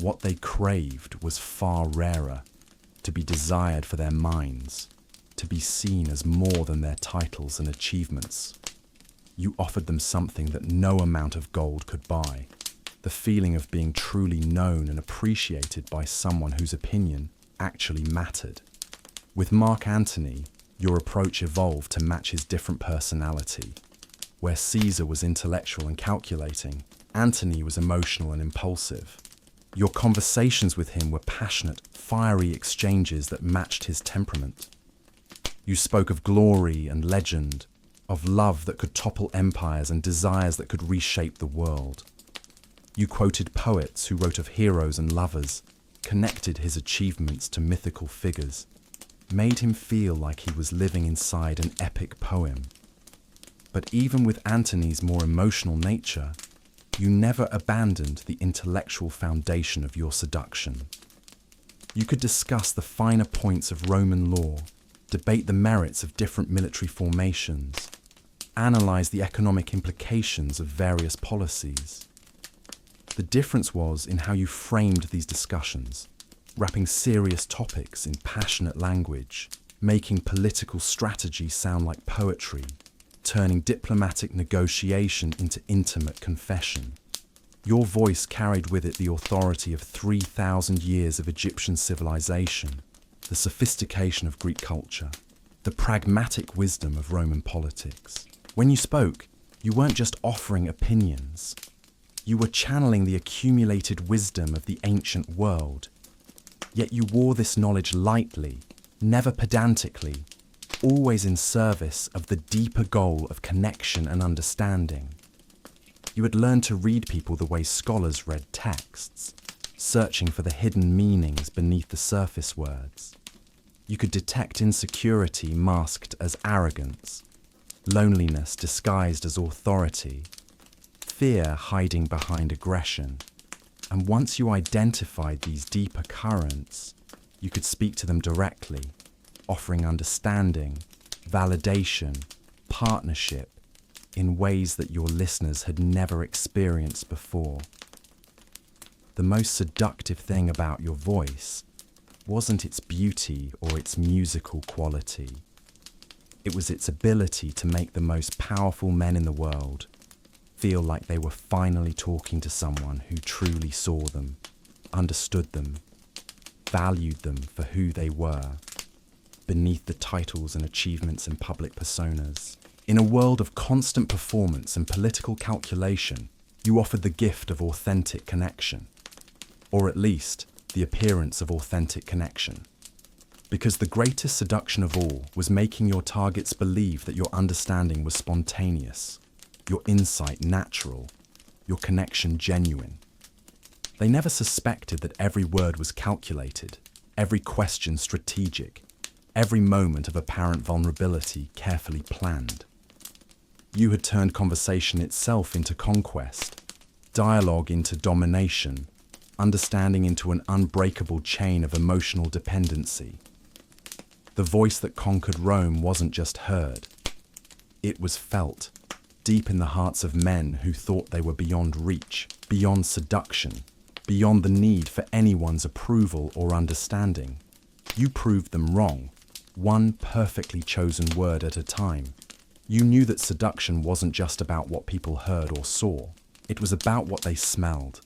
What they craved was far rarer, to be desired for their minds, to be seen as more than their titles and achievements. You offered them something that no amount of gold could buy, the feeling of being truly known and appreciated by someone whose opinion actually mattered. With Mark Antony, your approach evolved to match his different personality. Where Caesar was intellectual and calculating, Antony was emotional and impulsive. Your conversations with him were passionate, fiery exchanges that matched his temperament. You spoke of glory and legend, of love that could topple empires and desires that could reshape the world. You quoted poets who wrote of heroes and lovers, connected his achievements to mythical figures, made him feel like he was living inside an epic poem. But even with Antony's more emotional nature, you never abandoned the intellectual foundation of your seduction. You could discuss the finer points of Roman law, debate the merits of different military formations, analyze the economic implications of various policies. The difference was in how you framed these discussions, wrapping serious topics in passionate language, making political strategy sound like poetry, turning diplomatic negotiation into intimate confession. Your voice carried with it the authority of 3,000 years of Egyptian civilization, the sophistication of Greek culture, the pragmatic wisdom of Roman politics. When you spoke, you weren't just offering opinions. You were channeling the accumulated wisdom of the ancient world. Yet you wore this knowledge lightly, never pedantically, always in service of the deeper goal of connection and understanding. You had learned to read people the way scholars read texts, searching for the hidden meanings beneath the surface words. You could detect insecurity masked as arrogance, loneliness disguised as authority, fear hiding behind aggression. And once you identified these deeper currents, you could speak to them directly, offering understanding, validation, partnership in ways that your listeners had never experienced before. The most seductive thing about your voice wasn't its beauty or its musical quality. It was its ability to make the most powerful men in the world feel like they were finally talking to someone who truly saw them, understood them, valued them for who they were, beneath the titles and achievements and public personas. In a world of constant performance and political calculation, you offered the gift of authentic connection, or at least the appearance of authentic connection. Because the greatest seduction of all was making your targets believe that your understanding was spontaneous, your insight natural, your connection genuine. They never suspected that every word was calculated, every question strategic, every moment of apparent vulnerability carefully planned. You had turned conversation itself into conquest, dialogue into domination, understanding into an unbreakable chain of emotional dependency. The voice that conquered Rome wasn't just heard. It was felt, deep in the hearts of men who thought they were beyond reach, beyond seduction, beyond the need for anyone's approval or understanding. You proved them wrong, one perfectly chosen word at a time. You knew that seduction wasn't just about what people heard or saw. It was about what they smelled,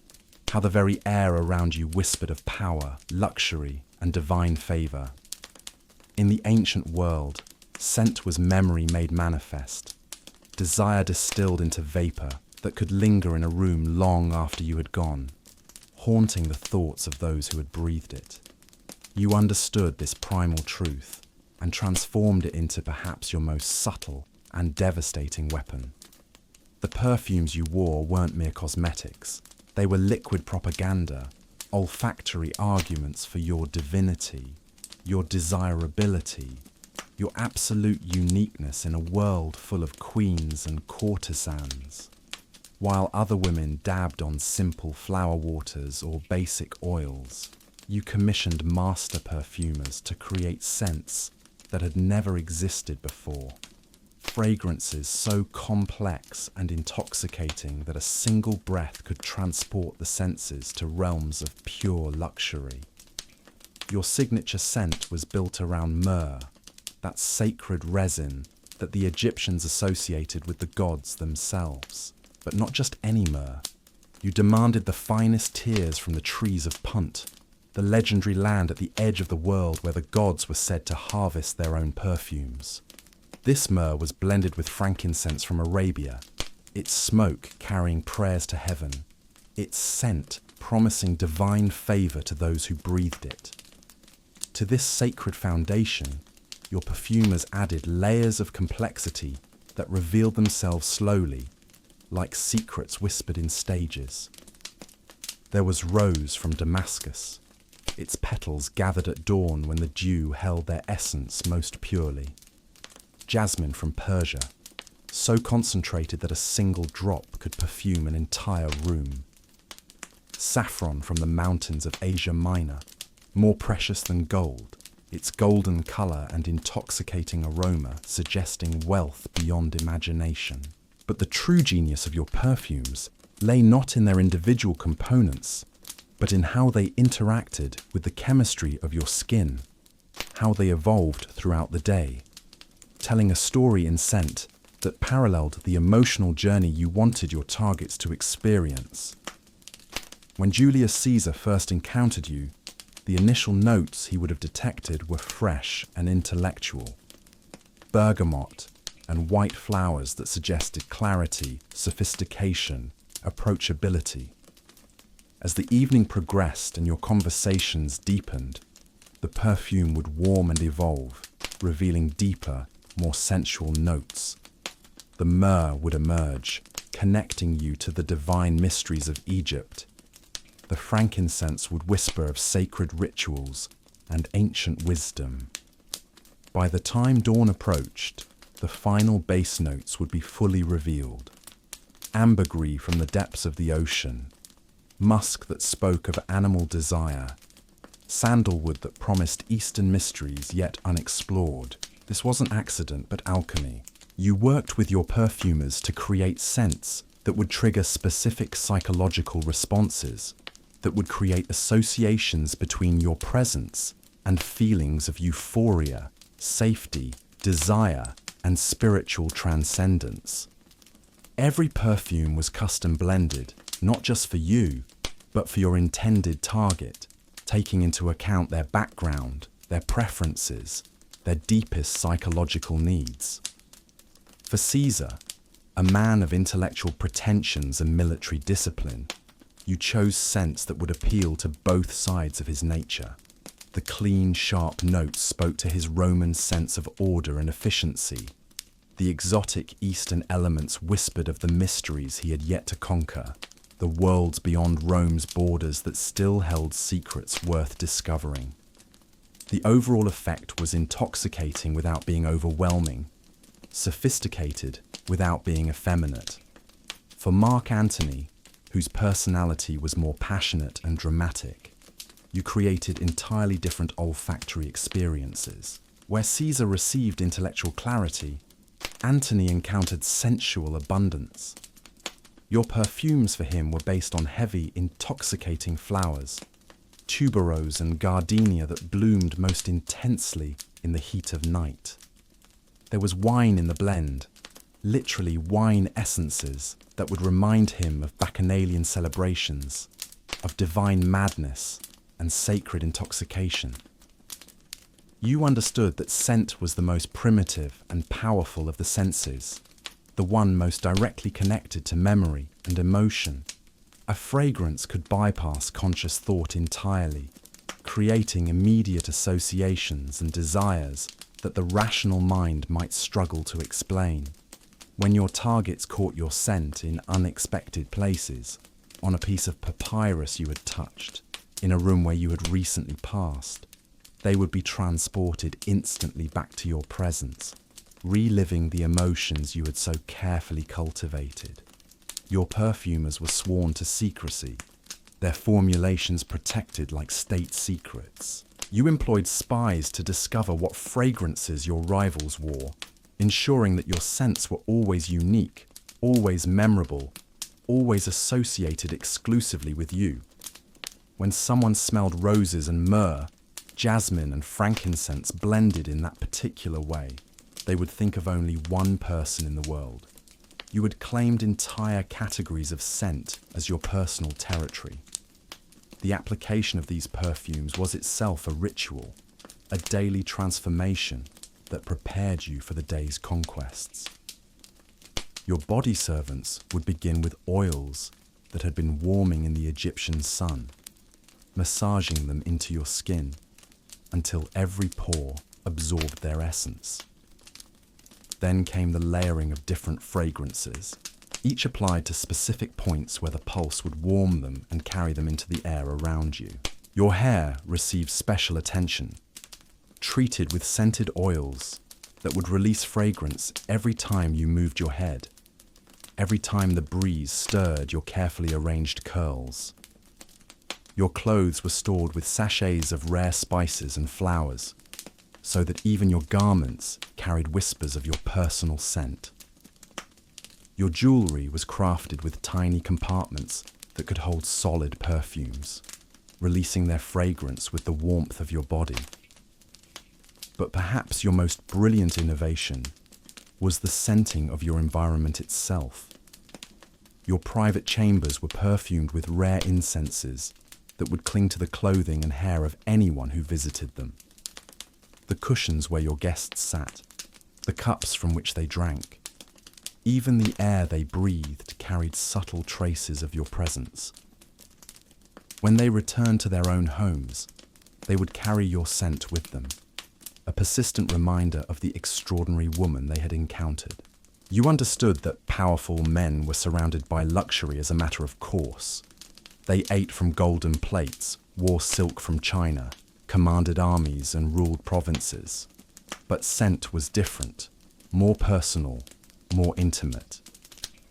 how the very air around you whispered of power, luxury, and divine favor. In the ancient world, scent was memory made manifest, desire distilled into vapor that could linger in a room long after you had gone, haunting the thoughts of those who had breathed it. You understood this primal truth and transformed it into perhaps your most subtle and devastating weapon. The perfumes you wore weren't mere cosmetics. They were liquid propaganda, olfactory arguments for your divinity, your desirability, your absolute uniqueness in a world full of queens and courtesans. While other women dabbed on simple flower waters or basic oils, you commissioned master perfumers to create scents that had never existed before. Fragrances so complex and intoxicating that a single breath could transport the senses to realms of pure luxury. Your signature scent was built around myrrh, that sacred resin that the Egyptians associated with the gods themselves. But not just any myrrh. You demanded the finest tears from the trees of Punt, the legendary land at the edge of the world where the gods were said to harvest their own perfumes. This myrrh was blended with frankincense from Arabia, its smoke carrying prayers to heaven, its scent promising divine favor to those who breathed it. To this sacred foundation, your perfumers added layers of complexity that revealed themselves slowly, like secrets whispered in stages. There was rose from Damascus, its petals gathered at dawn when the dew held their essence most purely. Jasmine from Persia, so concentrated that a single drop could perfume an entire room. Saffron from the mountains of Asia Minor, more precious than gold, its golden colour and intoxicating aroma suggesting wealth beyond imagination. But the true genius of your perfumes lay not in their individual components, but in how they interacted with the chemistry of your skin, how they evolved throughout the day, telling a story in scent that paralleled the emotional journey you wanted your targets to experience. When Julius Caesar first encountered you, the initial notes he would have detected were fresh and intellectual. Bergamot and white flowers that suggested clarity, sophistication, approachability. As the evening progressed and your conversations deepened, the perfume would warm and evolve, revealing deeper, more sensual notes. The myrrh would emerge, connecting you to the divine mysteries of Egypt. The frankincense would whisper of sacred rituals and ancient wisdom. By the time dawn approached, the final bass notes would be fully revealed. Ambergris from the depths of the ocean, musk that spoke of animal desire, sandalwood that promised eastern mysteries yet unexplored. This wasn't accident, but alchemy. You worked with your perfumers to create scents that would trigger specific psychological responses, that would create associations between your presence and feelings of euphoria, safety, desire, and spiritual transcendence. Every perfume was custom blended, not just for you, but for your intended target, taking into account their background, their preferences, their deepest psychological needs. For Caesar, a man of intellectual pretensions and military discipline, you chose scents that would appeal to both sides of his nature. The clean, sharp notes spoke to his Roman sense of order and efficiency. The exotic Eastern elements whispered of the mysteries he had yet to conquer, the worlds beyond Rome's borders that still held secrets worth discovering. The overall effect was intoxicating without being overwhelming, sophisticated without being effeminate. For Mark Antony, whose personality was more passionate and dramatic, you created entirely different olfactory experiences. Where Caesar received intellectual clarity, Antony encountered sensual abundance. Your perfumes for him were based on heavy, intoxicating flowers, tuberose and gardenia that bloomed most intensely in the heat of night. There was wine in the blend, literally wine essences that would remind him of bacchanalian celebrations, of divine madness and sacred intoxication. You understood that scent was the most primitive and powerful of the senses, the one most directly connected to memory and emotion. A fragrance could bypass conscious thought entirely, creating immediate associations and desires that the rational mind might struggle to explain. When your targets caught your scent in unexpected places, on a piece of papyrus you had touched, in a room where you had recently passed, they would be transported instantly back to your presence, reliving the emotions you had so carefully cultivated. Your perfumers were sworn to secrecy, their formulations protected like state secrets. You employed spies to discover what fragrances your rivals wore, ensuring that your scents were always unique, always memorable, always associated exclusively with you. When someone smelled roses and myrrh, jasmine and frankincense blended in that particular way, they would think of only one person in the world. You had claimed entire categories of scent as your personal territory. The application of these perfumes was itself a ritual, a daily transformation that prepared you for the day's conquests. Your body servants would begin with oils that had been warming in the Egyptian sun, massaging them into your skin until every pore absorbed their essence. Then came the layering of different fragrances, each applied to specific points where the pulse would warm them and carry them into the air around you. Your hair received special attention, treated with scented oils that would release fragrance every time you moved your head, every time the breeze stirred your carefully arranged curls. Your clothes were stored with sachets of rare spices and flowers, so that even your garments carried whispers of your personal scent. Your jewelry was crafted with tiny compartments that could hold solid perfumes, releasing their fragrance with the warmth of your body. But perhaps your most brilliant innovation was the scenting of your environment itself. Your private chambers were perfumed with rare incenses that would cling to the clothing and hair of anyone who visited them. The cushions where your guests sat, the cups from which they drank, even the air they breathed carried subtle traces of your presence. When they returned to their own homes, they would carry your scent with them, a persistent reminder of the extraordinary woman they had encountered. You understood that powerful men were surrounded by luxury as a matter of course. They ate from golden plates, wore silk from China, commanded armies and ruled provinces. But scent was different, more personal, more intimate.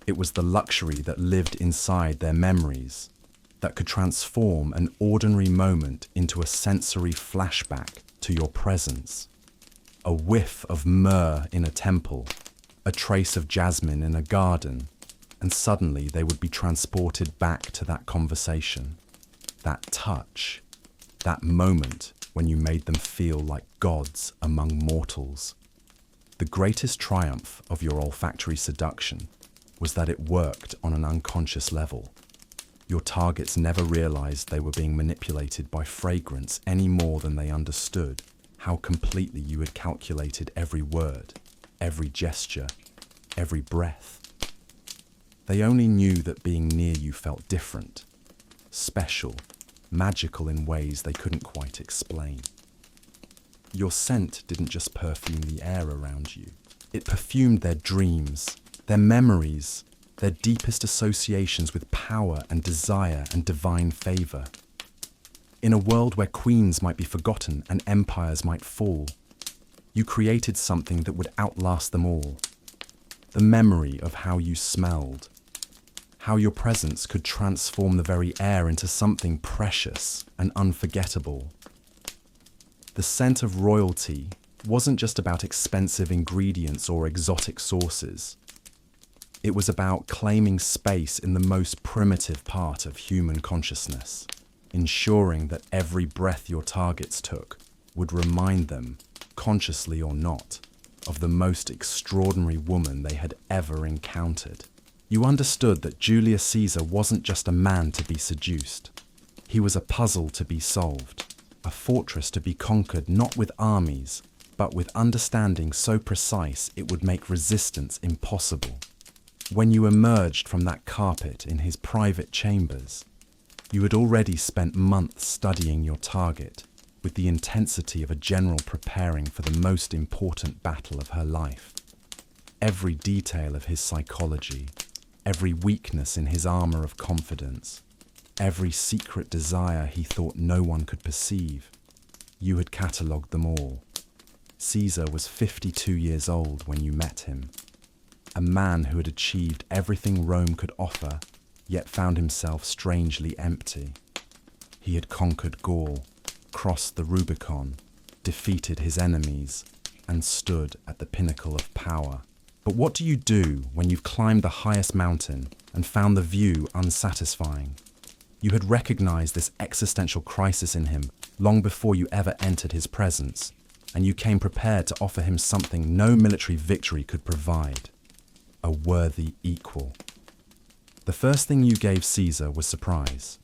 It was the luxury that lived inside their memories, that could transform an ordinary moment into a sensory flashback to your presence. A whiff of myrrh in a temple, a trace of jasmine in a garden, and suddenly they would be transported back to that conversation, that touch, that moment when you made them feel like gods among mortals. The greatest triumph of your olfactory seduction was that it worked on an unconscious level. Your targets never realized they were being manipulated by fragrance any more than they understood how completely you had calculated every word, every gesture, every breath. They only knew that being near you felt different, special, magical in ways they couldn't quite explain. Your scent didn't just perfume the air around you. It perfumed their dreams, their memories, their deepest associations with power and desire and divine favor. In a world where queens might be forgotten and empires might fall, you created something that would outlast them all. The memory of how you smelled, how your presence could transform the very air into something precious and unforgettable. The scent of royalty wasn't just about expensive ingredients or exotic sauces. It was about claiming space in the most primitive part of human consciousness, ensuring that every breath your targets took would remind them, consciously or not, of the most extraordinary woman they had ever encountered. You understood that Julius Caesar wasn't just a man to be seduced. He was a puzzle to be solved, a fortress to be conquered not with armies, but with understanding so precise it would make resistance impossible. When you emerged from that carpet in his private chambers, you had already spent months studying your target with the intensity of a general preparing for the most important battle of her life. Every detail of his psychology, every weakness in his armor of confidence, every secret desire he thought no one could perceive, you had catalogued them all. Caesar was 52 years old when you met him, a man who had achieved everything Rome could offer, yet found himself strangely empty. He had conquered Gaul, crossed the Rubicon, defeated his enemies, and stood at the pinnacle of power. But what do you do when you've climbed the highest mountain and found the view unsatisfying? You had recognized this existential crisis in him long before you ever entered his presence, and you came prepared to offer him something no military victory could provide: a worthy equal. The first thing you gave Caesar was surprise.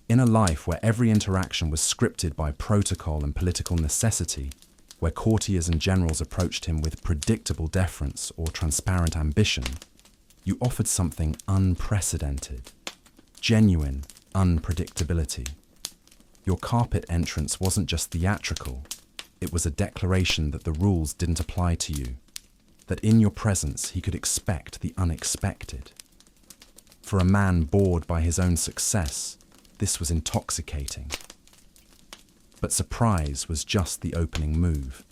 In a life where every interaction was scripted by protocol and political necessity, where courtiers and generals approached him with predictable deference or transparent ambition, you offered something unprecedented, genuine unpredictability. Your carpet entrance wasn't just theatrical, it was a declaration that the rules didn't apply to you, that in your presence he could expect the unexpected. For a man bored by his own success, this was intoxicating. But surprise was just the opening move.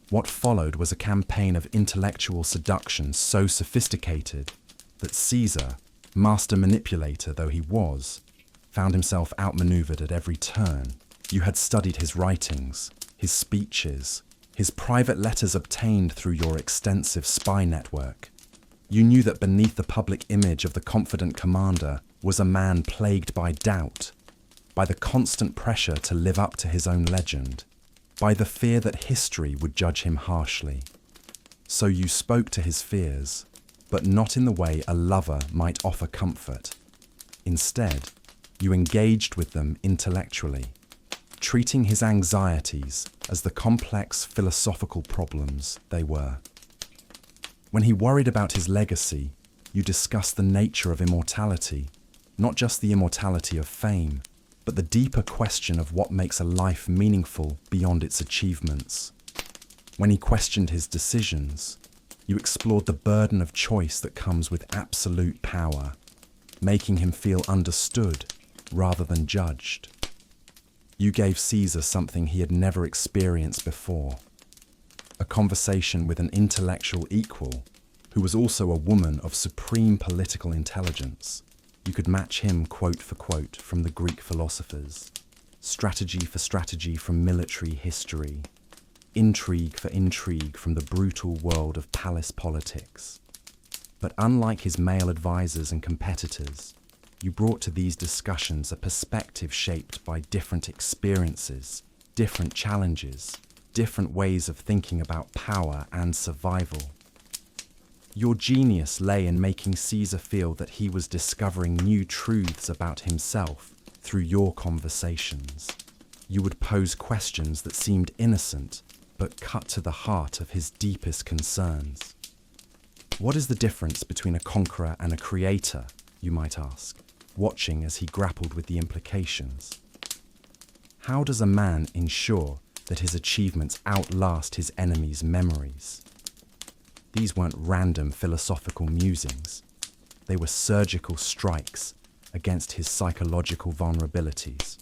What followed was a campaign of intellectual seduction so sophisticated that Caesar, master manipulator though he was, found himself outmaneuvered at every turn. You had studied his writings, his speeches, his private letters obtained through your extensive spy network. You knew that beneath the public image of the confident commander was a man plagued by doubt, by the constant pressure to live up to his own legend, by the fear that history would judge him harshly. So you spoke to his fears, but not in the way a lover might offer comfort. Instead, you engaged with them intellectually, treating his anxieties as the complex philosophical problems they were. When he worried about his legacy, you discussed the nature of immortality, not just the immortality of fame, but the deeper question of what makes a life meaningful beyond its achievements. When he questioned his decisions, you explored the burden of choice that comes with absolute power, making him feel understood rather than judged. You gave Caesar something he had never experienced before: a conversation with an intellectual equal who was also a woman of supreme political intelligence. You could match him quote for quote from the Greek philosophers, strategy for strategy from military history, intrigue for intrigue from the brutal world of palace politics. But unlike his male advisors and competitors, You brought to these discussions a perspective shaped by different experiences, different challenges, different ways of thinking about power and survival. Your genius lay in making Caesar feel that he was discovering new truths about himself through your conversations. You would pose questions that seemed innocent, but cut to the heart of his deepest concerns. What is the difference between a conqueror and a creator, you might ask, watching as he grappled with the implications? How does a man ensure that his achievements outlast his enemies' memories? These weren't random philosophical musings. They were surgical strikes against his psychological vulnerabilities.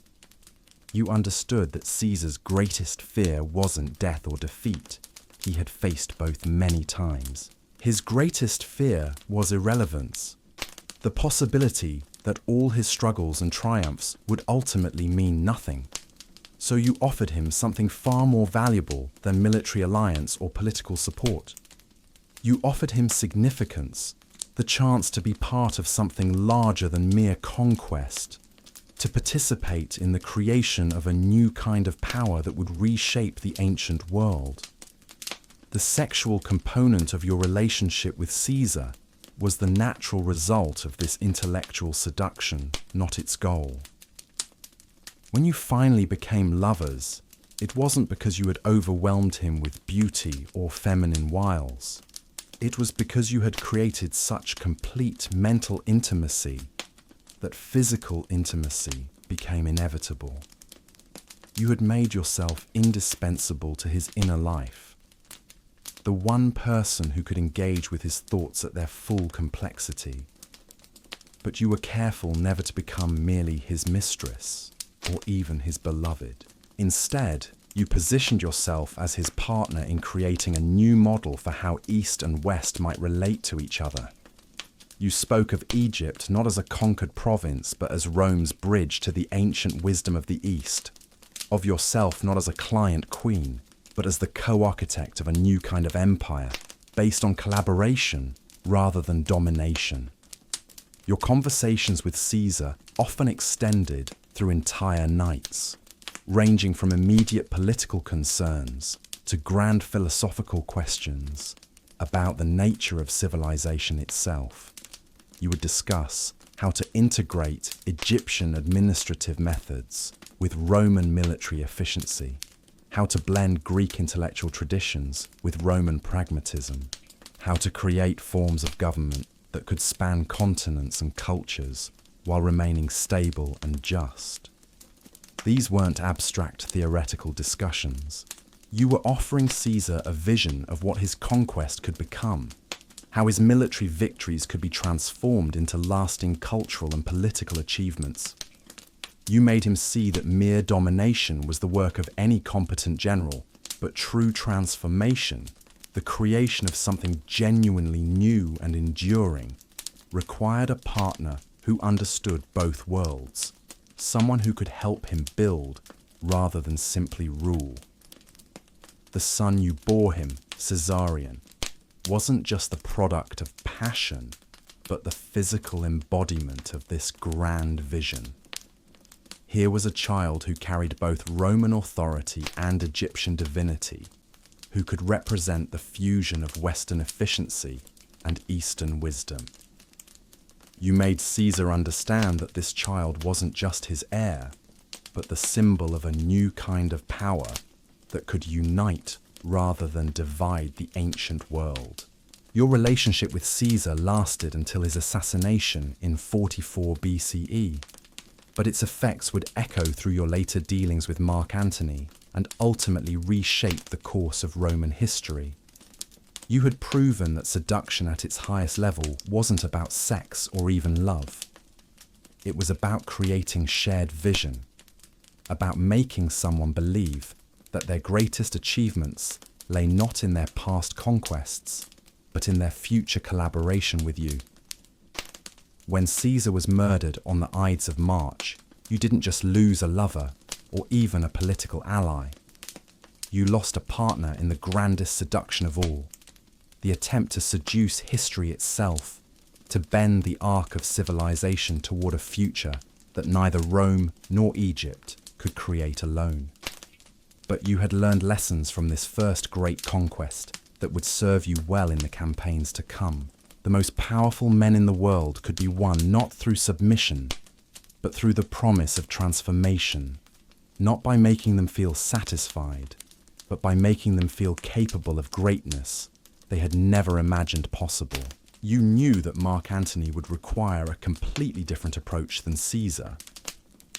You understood that Caesar's greatest fear wasn't death or defeat. He had faced both many times. His greatest fear was irrelevance, the possibility that all his struggles and triumphs would ultimately mean nothing. So you offered him something far more valuable than military alliance or political support. You offered him significance, the chance to be part of something larger than mere conquest, to participate in the creation of a new kind of power that would reshape the ancient world. The sexual component of your relationship with Caesar was the natural result of this intellectual seduction, not its goal. When you finally became lovers, it wasn't because you had overwhelmed him with beauty or feminine wiles. It was because you had created such complete mental intimacy that physical intimacy became inevitable. You had made yourself indispensable to his inner life, the one person who could engage with his thoughts at their full complexity. But you were careful never to become merely his mistress or even his beloved. Instead, you positioned yourself as his partner in creating a new model for how East and West might relate to each other. You spoke of Egypt not as a conquered province, but as Rome's bridge to the ancient wisdom of the East. Of yourself not as a client queen, but as the co-architect of a new kind of empire, based on collaboration rather than domination. Your conversations with Caesar often extended through entire nights, ranging from immediate political concerns to grand philosophical questions about the nature of civilization itself. You would discuss how to integrate Egyptian administrative methods with Roman military efficiency, how to blend Greek intellectual traditions with Roman pragmatism, how to create forms of government that could span continents and cultures while remaining stable and just. These weren't abstract theoretical discussions. You were offering Caesar a vision of what his conquest could become, how his military victories could be transformed into lasting cultural and political achievements. You made him see that mere domination was the work of any competent general, but true transformation, the creation of something genuinely new and enduring, required a partner who understood both worlds, someone who could help him build rather than simply rule. The son you bore him, Caesarion, wasn't just the product of passion, but the physical embodiment of this grand vision. Here was a child who carried both Roman authority and Egyptian divinity, who could represent the fusion of Western efficiency and Eastern wisdom. You made Caesar understand that this child wasn't just his heir, but the symbol of a new kind of power that could unite rather than divide the ancient world. Your relationship with Caesar lasted until his assassination in 44 BCE, but its effects would echo through your later dealings with Mark Antony and ultimately reshape the course of Roman history. You had proven that seduction at its highest level wasn't about sex or even love. It was about creating shared vision, about making someone believe that their greatest achievements lay not in their past conquests, but in their future collaboration with you. When Caesar was murdered on the Ides of March, you didn't just lose a lover or even a political ally. You lost a partner in the grandest seduction of all, the attempt to seduce history itself, to bend the arc of civilization toward a future that neither Rome nor Egypt could create alone. But you had learned lessons from this first great conquest that would serve you well in the campaigns to come. The most powerful men in the world could be won not through submission, but through the promise of transformation, not by making them feel satisfied, but by making them feel capable of greatness they had never imagined possible. You knew that Mark Antony would require a completely different approach than Caesar.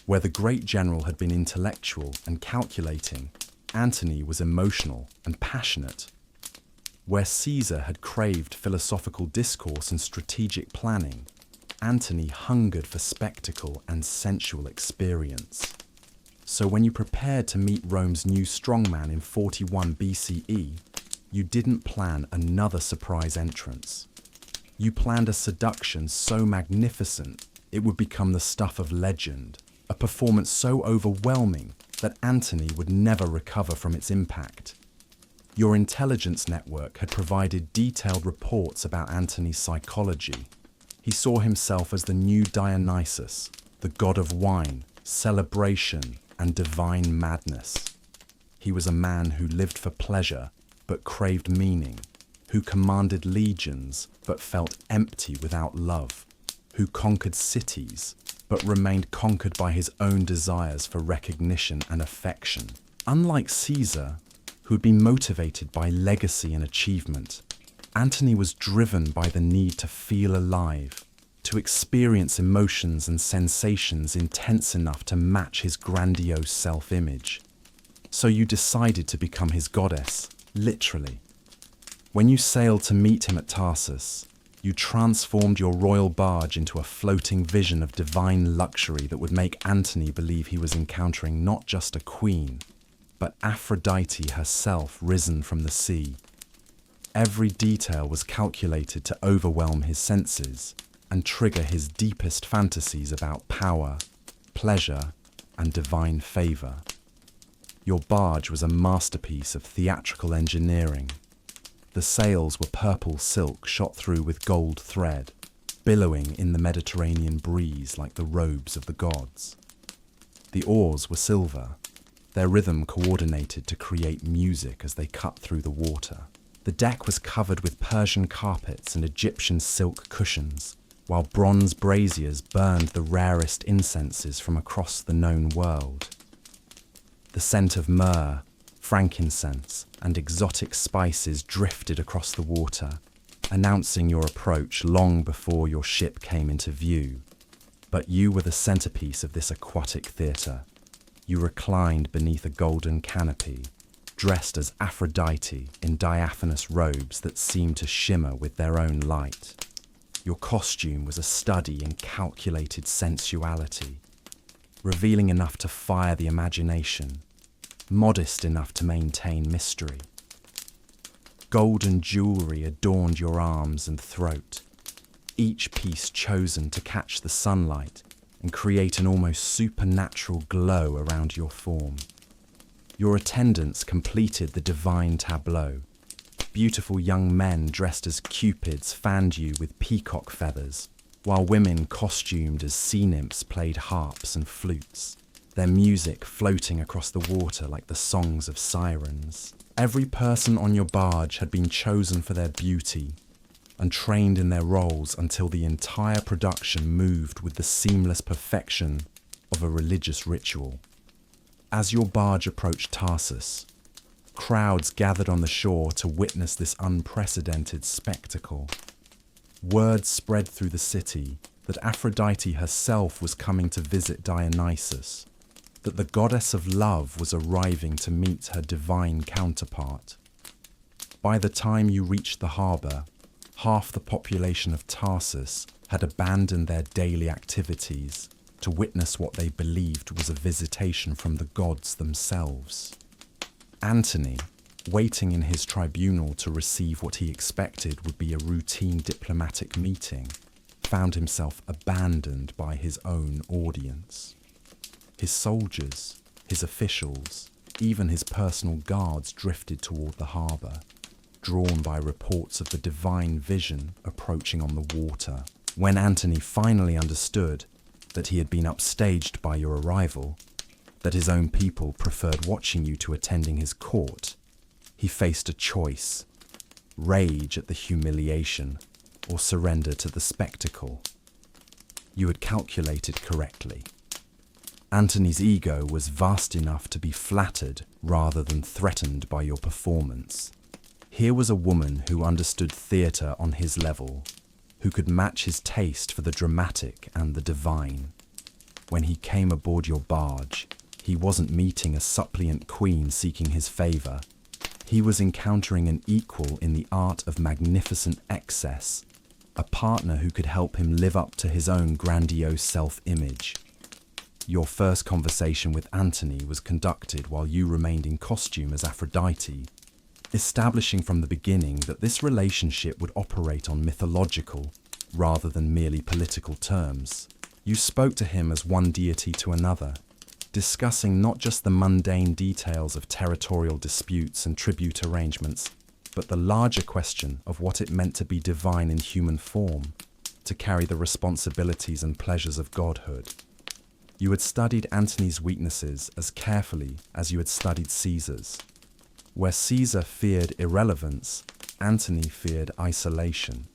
Where the great general had been intellectual and calculating, Antony was emotional and passionate. Where Caesar had craved philosophical discourse and strategic planning, Antony hungered for spectacle and sensual experience. So when you prepared to meet Rome's new strongman in 41 BCE, you didn't plan another surprise entrance. You planned a seduction so magnificent it would become the stuff of legend, a performance so overwhelming that Antony would never recover from its impact. Your intelligence network had provided detailed reports about Antony's psychology. He saw himself as the new Dionysus, the god of wine, celebration, and divine madness. He was a man who lived for pleasure but craved meaning, who commanded legions but felt empty without love, who conquered cities but remained conquered by his own desires for recognition and affection. Unlike Caesar, who had been motivated by legacy and achievement, Antony was driven by the need to feel alive, to experience emotions and sensations intense enough to match his grandiose self-image. So you decided to become his goddess, literally. When you sailed to meet him at Tarsus, you transformed your royal barge into a floating vision of divine luxury that would make Antony believe he was encountering not just a queen, but Aphrodite herself risen from the sea. Every detail was calculated to overwhelm his senses and trigger his deepest fantasies about power, pleasure, and divine favor. Your barge was a masterpiece of theatrical engineering. The sails were purple silk shot through with gold thread, billowing in the Mediterranean breeze like the robes of the gods. The oars were silver, their rhythm coordinated to create music as they cut through the water. The deck was covered with Persian carpets and Egyptian silk cushions, while bronze braziers burned the rarest incenses from across the known world. The scent of myrrh, frankincense, and exotic spices drifted across the water, announcing your approach long before your ship came into view. But you were the centerpiece of this aquatic theatre. You reclined beneath a golden canopy, dressed as Aphrodite in diaphanous robes that seemed to shimmer with their own light. Your costume was a study in calculated sensuality, revealing enough to fire the imagination, modest enough to maintain mystery. Golden jewelry adorned your arms and throat, each piece chosen to catch the sunlight and create an almost supernatural glow around your form. Your attendants completed the divine tableau. Beautiful young men dressed as cupids fanned you with peacock feathers, while women costumed as sea nymphs played harps and flutes, their music floating across the water like the songs of sirens. Every person on your barge had been chosen for their beauty and trained in their roles until the entire production moved with the seamless perfection of a religious ritual. As your barge approached Tarsus, crowds gathered on the shore to witness this unprecedented spectacle. Word spread through the city that Aphrodite herself was coming to visit Dionysus, that the goddess of love was arriving to meet her divine counterpart. By the time you reached the harbour, half the population of Tarsus had abandoned their daily activities to witness what they believed was a visitation from the gods themselves. Antony, waiting in his tribunal to receive what he expected would be a routine diplomatic meeting, found himself abandoned by his own audience. His soldiers, his officials, even his personal guards drifted toward the harbour, drawn by reports of the divine vision approaching on the water. When Antony finally understood that he had been upstaged by your arrival, that his own people preferred watching you to attending his court, he faced a choice: rage at the humiliation or surrender to the spectacle. You had calculated correctly. Antony's ego was vast enough to be flattered rather than threatened by your performance. Here was a woman who understood theatre on his level, who could match his taste for the dramatic and the divine. When he came aboard your barge, he wasn't meeting a suppliant queen seeking his favour. He was encountering an equal in the art of magnificent excess, a partner who could help him live up to his own grandiose self-image. Your first conversation with Antony was conducted while you remained in costume as Aphrodite, establishing from the beginning that this relationship would operate on mythological rather than merely political terms. You spoke to him as one deity to another, discussing not just the mundane details of territorial disputes and tribute arrangements, but the larger question of what it meant to be divine in human form, to carry the responsibilities and pleasures of godhood. You had studied Antony's weaknesses as carefully as you had studied Caesar's. Where Caesar feared irrelevance, Antony feared isolation.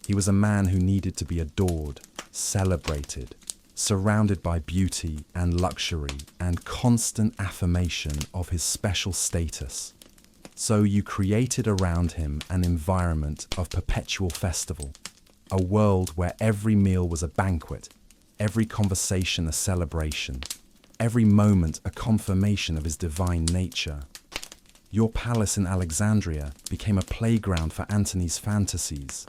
He was a man who needed to be adored, celebrated, surrounded by beauty and luxury and constant affirmation of his special status. So you created around him an environment of perpetual festival, a world where every meal was a banquet, every conversation a celebration, every moment a confirmation of his divine nature. Your palace in Alexandria became a playground for Antony's fantasies,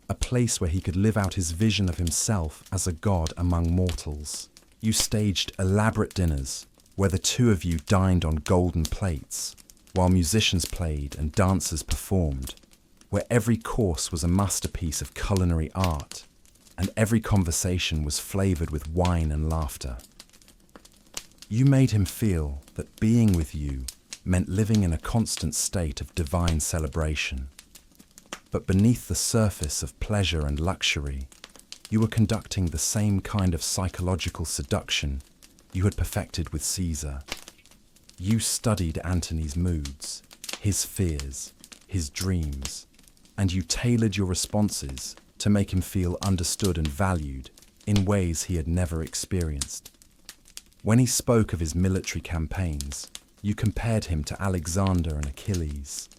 a place where he could live out his vision of himself as a god among mortals. You staged elaborate dinners where the two of you dined on golden plates, while musicians played and dancers performed, where every course was a masterpiece of culinary art, and every conversation was flavoured with wine and laughter. You made him feel that being with you meant living in a constant state of divine celebration. But beneath the surface of pleasure and luxury, you were conducting the same kind of psychological seduction you had perfected with Caesar. You studied Antony's moods, his fears, his dreams, and you tailored your responses to make him feel understood and valued in ways he had never experienced. When he spoke of his military campaigns, you compared him to Alexander and Achilles.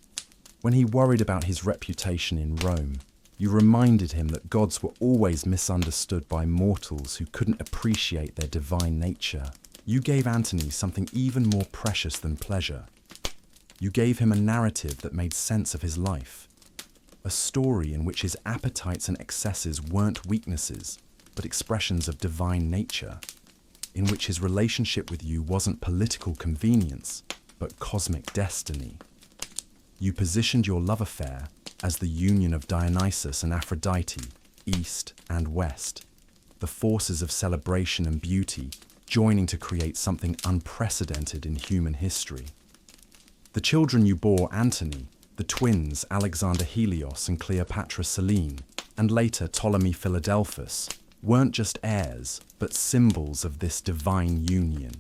When he worried about his reputation in Rome, you reminded him that gods were always misunderstood by mortals who couldn't appreciate their divine nature. You gave Antony something even more precious than pleasure. You gave him a narrative that made sense of his life, a story in which his appetites and excesses weren't weaknesses, but expressions of divine nature, in which his relationship with you wasn't political convenience, but cosmic destiny. You positioned your love affair as the union of Dionysus and Aphrodite, East and West, the forces of celebration and beauty joining to create something unprecedented in human history. The children you bore Antony, the twins Alexander Helios and Cleopatra Selene, and later Ptolemy Philadelphus, weren't just heirs, but symbols of this divine union.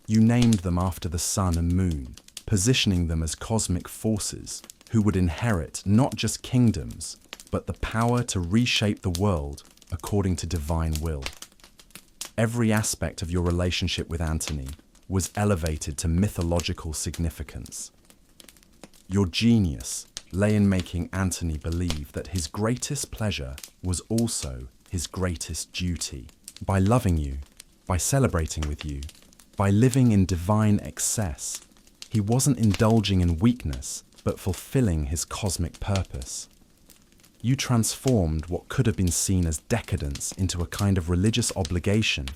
You named them after the sun and moon, positioning them as cosmic forces who would inherit not just kingdoms, but the power to reshape the world according to divine will. Every aspect of your relationship with Antony was elevated to mythological significance. Your genius lay in making Antony believe that his greatest pleasure was also his greatest duty. By loving you, by celebrating with you, by living in divine excess, he wasn't indulging in weakness, but fulfilling his cosmic purpose. You transformed what could have been seen as decadence into a kind of religious obligation,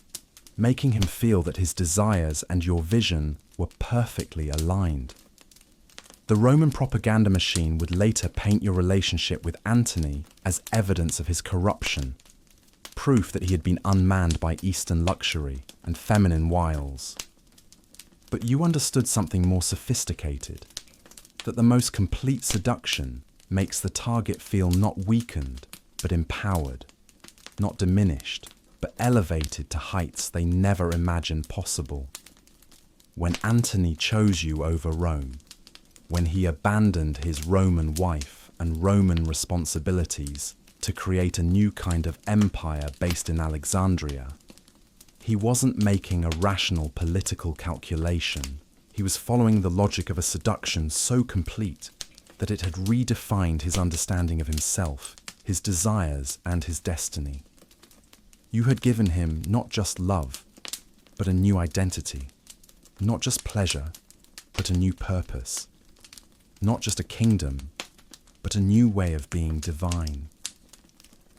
making him feel that his desires and your vision were perfectly aligned. The Roman propaganda machine would later paint your relationship with Antony as evidence of his corruption, proof that he had been unmanned by Eastern luxury and feminine wiles. But you understood something more sophisticated, that the most complete seduction makes the target feel not weakened, but empowered, not diminished, but elevated to heights they never imagined possible. When Antony chose you over Rome, when he abandoned his Roman wife and Roman responsibilities to create a new kind of empire based in Alexandria, he wasn't making a rational political calculation. He was following the logic of a seduction so complete that it had redefined his understanding of himself, his desires, and his destiny. You had given him not just love, but a new identity. Not just pleasure, but a new purpose. Not just a kingdom, but a new way of being divine.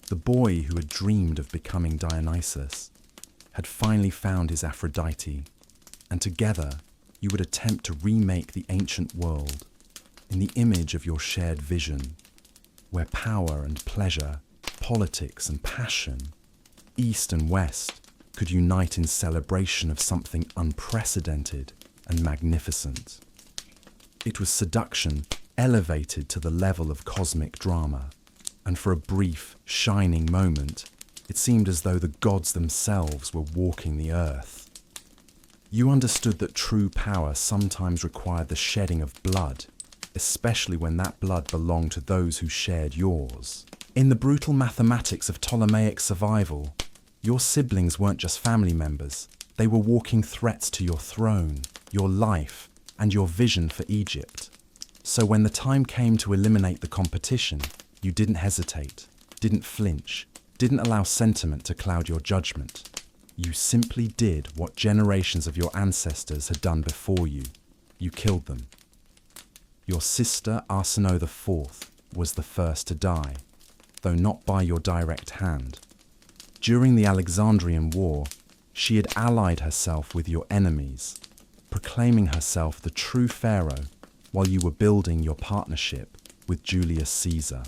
The boy who had dreamed of becoming Dionysus had finally found his Aphrodite, and together you would attempt to remake the ancient world in the image of your shared vision, where power and pleasure, politics and passion, East and West, could unite in celebration of something unprecedented and magnificent. It was seduction elevated to the level of cosmic drama, and for a brief, shining moment, it seemed as though the gods themselves were walking the earth. You understood that true power sometimes required the shedding of blood, especially when that blood belonged to those who shared yours. In the brutal mathematics of Ptolemaic survival, your siblings weren't just family members. They were walking threats to your throne, your life, and your vision for Egypt. So when the time came to eliminate the competition, you didn't hesitate, didn't flinch, didn't allow sentiment to cloud your judgment. You simply did what generations of your ancestors had done before you. You killed them. Your sister Arsinoe IV was the first to die, though not by your direct hand. During the Alexandrian War, she had allied herself with your enemies, proclaiming herself the true pharaoh while you were building your partnership with Julius Caesar.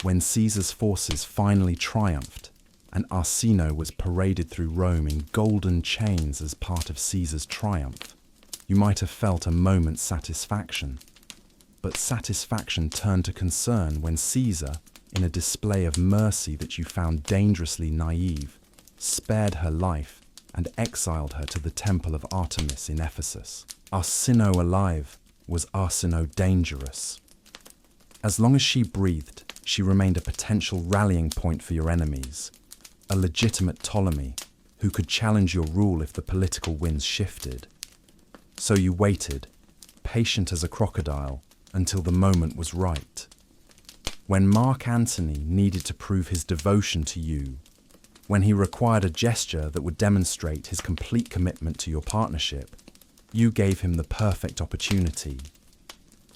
When Caesar's forces finally triumphed and Arsinoe was paraded through Rome in golden chains as part of Caesar's triumph, you might have felt a moment's satisfaction. But satisfaction turned to concern when Caesar, in a display of mercy that you found dangerously naive, spared her life and exiled her to the temple of Artemis in Ephesus. Arsinoe alive was Arsinoe dangerous. As long as she breathed, she remained a potential rallying point for your enemies, a legitimate Ptolemy who could challenge your rule if the political winds shifted. So you waited, patient as a crocodile, until the moment was right. When Mark Antony needed to prove his devotion to you, when he required a gesture that would demonstrate his complete commitment to your partnership, you gave him the perfect opportunity.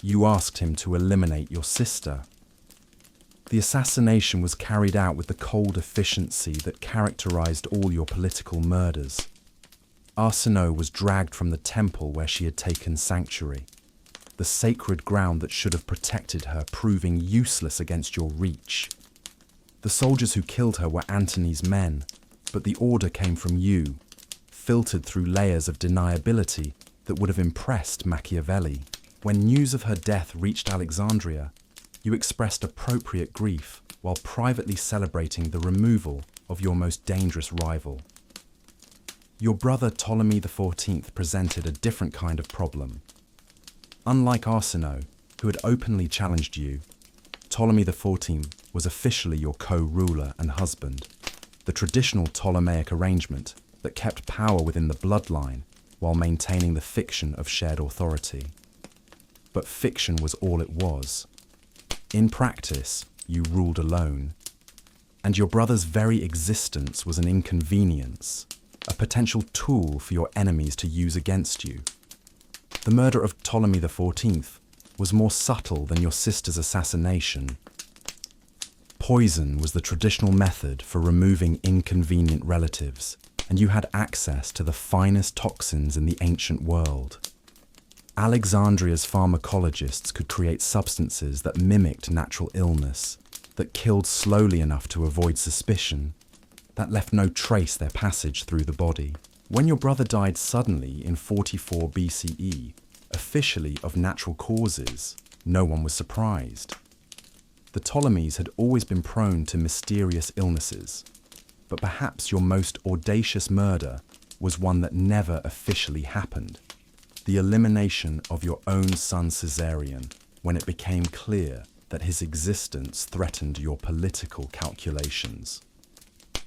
You asked him to eliminate your sister. The assassination was carried out with the cold efficiency that characterized all your political murders. Arsinoe was dragged from the temple where she had taken sanctuary, the sacred ground that should have protected her proving useless against your reach. The soldiers who killed her were Antony's men, but the order came from you, filtered through layers of deniability that would have impressed Machiavelli. When news of her death reached Alexandria, you expressed appropriate grief while privately celebrating the removal of your most dangerous rival. Your brother Ptolemy XIV presented a different kind of problem. Unlike Arsinoe, who had openly challenged you, Ptolemy XIV was officially your co-ruler and husband, the traditional Ptolemaic arrangement that kept power within the bloodline while maintaining the fiction of shared authority. But fiction was all it was. In practice, you ruled alone, and your brother's very existence was an inconvenience, a potential tool for your enemies to use against you. The murder of Ptolemy XIV was more subtle than your sister's assassination. Poison was the traditional method for removing inconvenient relatives, and you had access to the finest toxins in the ancient world. Alexandria's pharmacologists could create substances that mimicked natural illness, that killed slowly enough to avoid suspicion, that left no trace their passage through the body. When your brother died suddenly in 44 BCE, officially of natural causes, no one was surprised. The Ptolemies had always been prone to mysterious illnesses, but perhaps your most audacious murder was one that never officially happened: the elimination of your own son Caesarion when it became clear that his existence threatened your political calculations.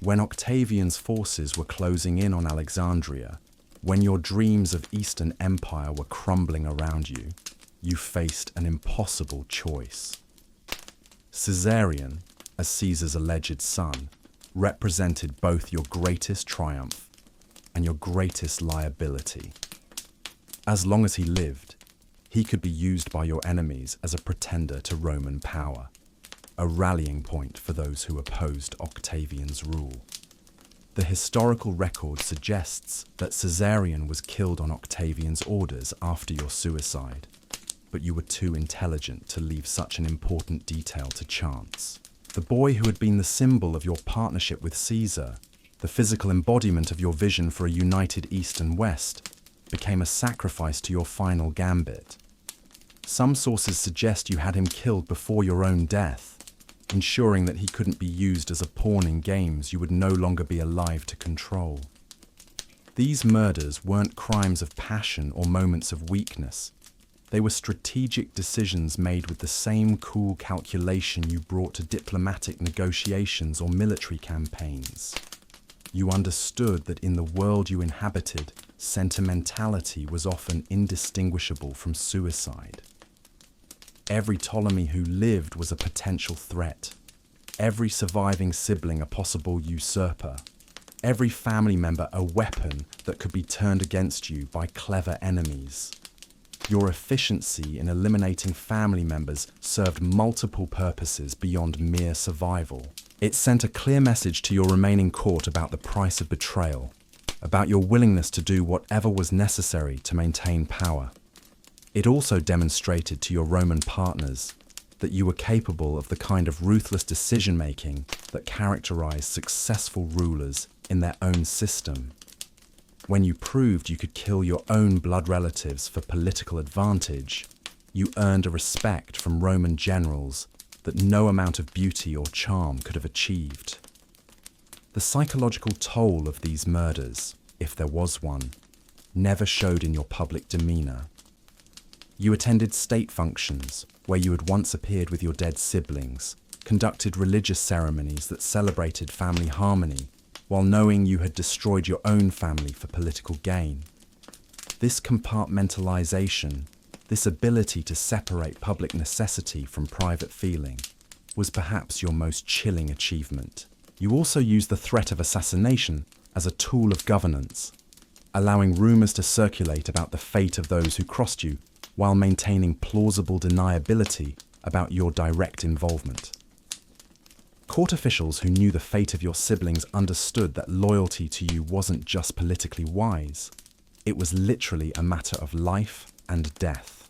When Octavian's forces were closing in on Alexandria, when your dreams of Eastern Empire were crumbling around you, you faced an impossible choice. Caesarion, as Caesar's alleged son, represented both your greatest triumph and your greatest liability. As long as he lived, he could be used by your enemies as a pretender to Roman power, a rallying point for those who opposed Octavian's rule. The historical record suggests that Caesarion was killed on Octavian's orders after your suicide, but you were too intelligent to leave such an important detail to chance. The boy who had been the symbol of your partnership with Caesar, the physical embodiment of your vision for a united East and West, became a sacrifice to your final gambit. Some sources suggest you had him killed before your own death, ensuring that he couldn't be used as a pawn in games you would no longer be alive to control. These murders weren't crimes of passion or moments of weakness. They were strategic decisions made with the same cool calculation you brought to diplomatic negotiations or military campaigns. You understood that in the world you inhabited, sentimentality was often indistinguishable from suicide. Every Ptolemy who lived was a potential threat. Every surviving sibling a possible usurper. Every family member a weapon that could be turned against you by clever enemies. Your efficiency in eliminating family members served multiple purposes beyond mere survival. It sent a clear message to your remaining court about the price of betrayal, about your willingness to do whatever was necessary to maintain power. It also demonstrated to your Roman partners that you were capable of the kind of ruthless decision-making that characterized successful rulers in their own system. When you proved you could kill your own blood relatives for political advantage, you earned a respect from Roman generals that no amount of beauty or charm could have achieved. The psychological toll of these murders, if there was one, never showed in your public demeanor. You attended state functions where you had once appeared with your dead siblings, conducted religious ceremonies that celebrated family harmony, while knowing you had destroyed your own family for political gain. This compartmentalization, this ability to separate public necessity from private feeling, was perhaps your most chilling achievement. You also used the threat of assassination as a tool of governance, allowing rumors to circulate about the fate of those who crossed you, while maintaining plausible deniability about your direct involvement. Court officials who knew the fate of your siblings understood that loyalty to you wasn't just politically wise, it was literally a matter of life and death.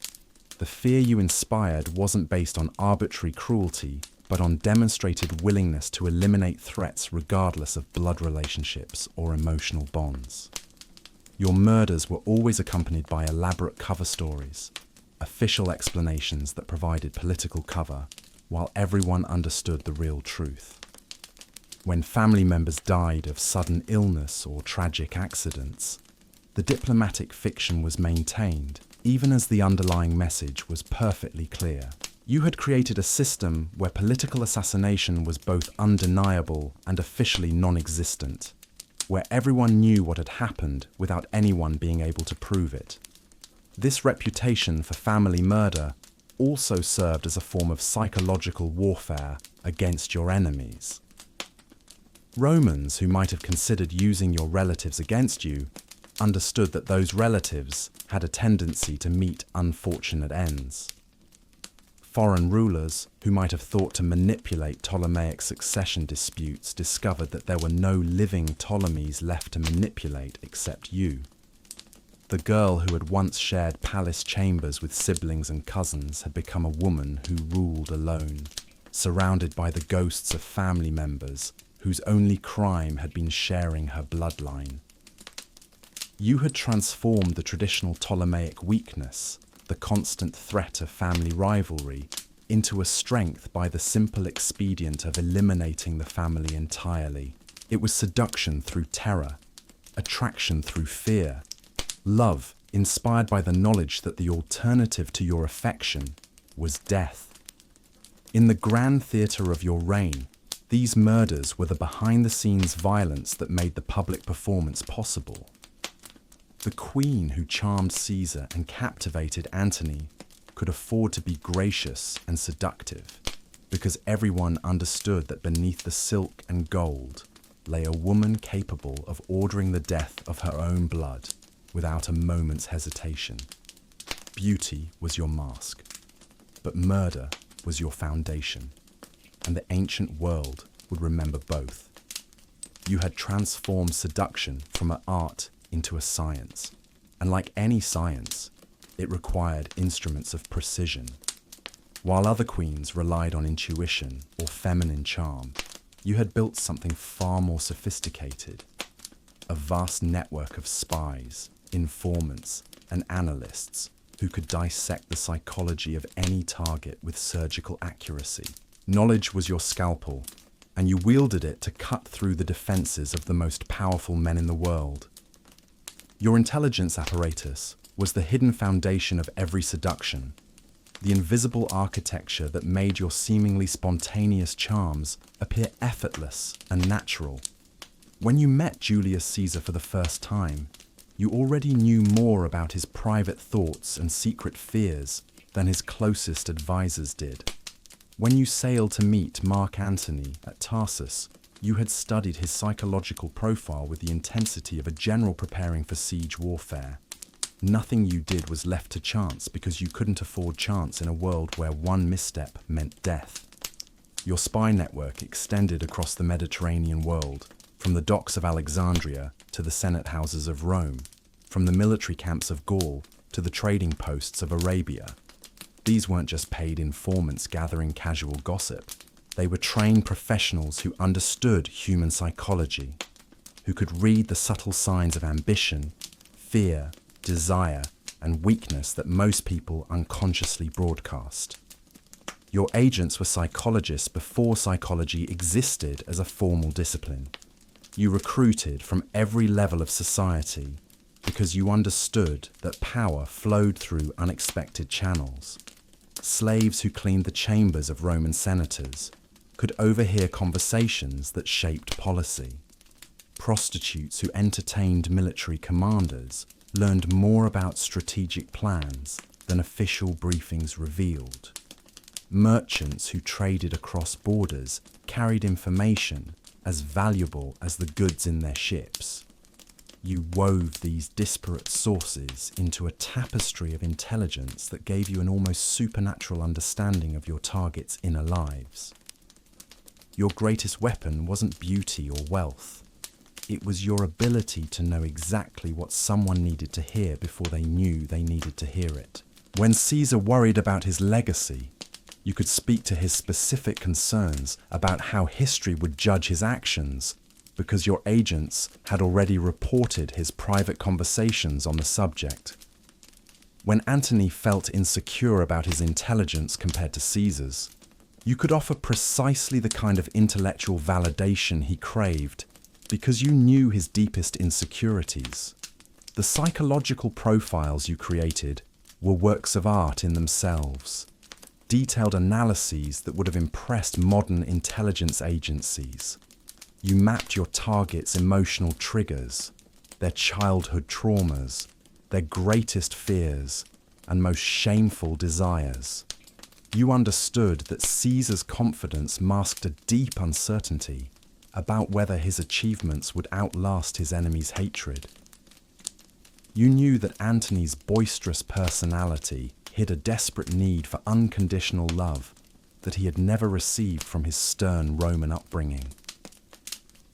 The fear you inspired wasn't based on arbitrary cruelty, but on demonstrated willingness to eliminate threats regardless of blood relationships or emotional bonds. Your murders were always accompanied by elaborate cover stories, official explanations that provided political cover, while everyone understood the real truth. When family members died of sudden illness or tragic accidents, the diplomatic fiction was maintained, even as the underlying message was perfectly clear. You had created a system where political assassination was both undeniable and officially non-existent, where everyone knew what had happened without anyone being able to prove it. This reputation for family murder also served as a form of psychological warfare against your enemies. Romans who might have considered using your relatives against you understood that those relatives had a tendency to meet unfortunate ends. Foreign rulers who might have thought to manipulate Ptolemaic succession disputes discovered that there were no living Ptolemies left to manipulate except you. The girl who had once shared palace chambers with siblings and cousins had become a woman who ruled alone, surrounded by the ghosts of family members whose only crime had been sharing her bloodline. You had transformed the traditional Ptolemaic weakness, the constant threat of family rivalry, into a strength by the simple expedient of eliminating the family entirely. It was seduction through terror, attraction through fear, love inspired by the knowledge that the alternative to your affection was death. In the grand theatre of your reign, these murders were the behind-the-scenes violence that made the public performance possible. The queen who charmed Caesar and captivated Antony could afford to be gracious and seductive, because everyone understood that beneath the silk and gold lay a woman capable of ordering the death of her own blood without a moment's hesitation. Beauty was your mask, but murder was your foundation, and the ancient world would remember both. You had transformed seduction from an art into a science, and like any science, it required instruments of precision. While other queens relied on intuition or feminine charm, you had built something far more sophisticated, a vast network of spies, informants, and analysts who could dissect the psychology of any target with surgical accuracy. Knowledge was your scalpel, and you wielded it to cut through the defenses of the most powerful men in the world. Your intelligence apparatus was the hidden foundation of every seduction, the invisible architecture that made your seemingly spontaneous charms appear effortless and natural. When you met Julius Caesar for the first time, you already knew more about his private thoughts and secret fears than his closest advisors did. When you sailed to meet Mark Antony at Tarsus, you had studied his psychological profile with the intensity of a general preparing for siege warfare. Nothing you did was left to chance because you couldn't afford chance in a world where one misstep meant death. Your spy network extended across the Mediterranean world, from the docks of Alexandria to the senate houses of Rome, from the military camps of Gaul to the trading posts of Arabia. These weren't just paid informants gathering casual gossip. They were trained professionals who understood human psychology, who could read the subtle signs of ambition, fear, desire, and weakness that most people unconsciously broadcast. Your agents were psychologists before psychology existed as a formal discipline. You recruited from every level of society because you understood that power flowed through unexpected channels. Slaves who cleaned the chambers of Roman senators could overhear conversations that shaped policy. Prostitutes who entertained military commanders learned more about strategic plans than official briefings revealed. Merchants who traded across borders carried information as valuable as the goods in their ships. You wove these disparate sources into a tapestry of intelligence that gave you an almost supernatural understanding of your target's inner lives. Your greatest weapon wasn't beauty or wealth. It was your ability to know exactly what someone needed to hear before they knew they needed to hear it. When Caesar worried about his legacy, you could speak to his specific concerns about how history would judge his actions because your agents had already reported his private conversations on the subject. When Antony felt insecure about his intelligence compared to Caesar's, you could offer precisely the kind of intellectual validation he craved because you knew his deepest insecurities. The psychological profiles you created were works of art in themselves, detailed analyses that would have impressed modern intelligence agencies. You mapped your target's emotional triggers, their childhood traumas, their greatest fears, and most shameful desires. You understood that Caesar's confidence masked a deep uncertainty about whether his achievements would outlast his enemy's hatred. You knew that Antony's boisterous personality hid a desperate need for unconditional love that he had never received from his stern Roman upbringing.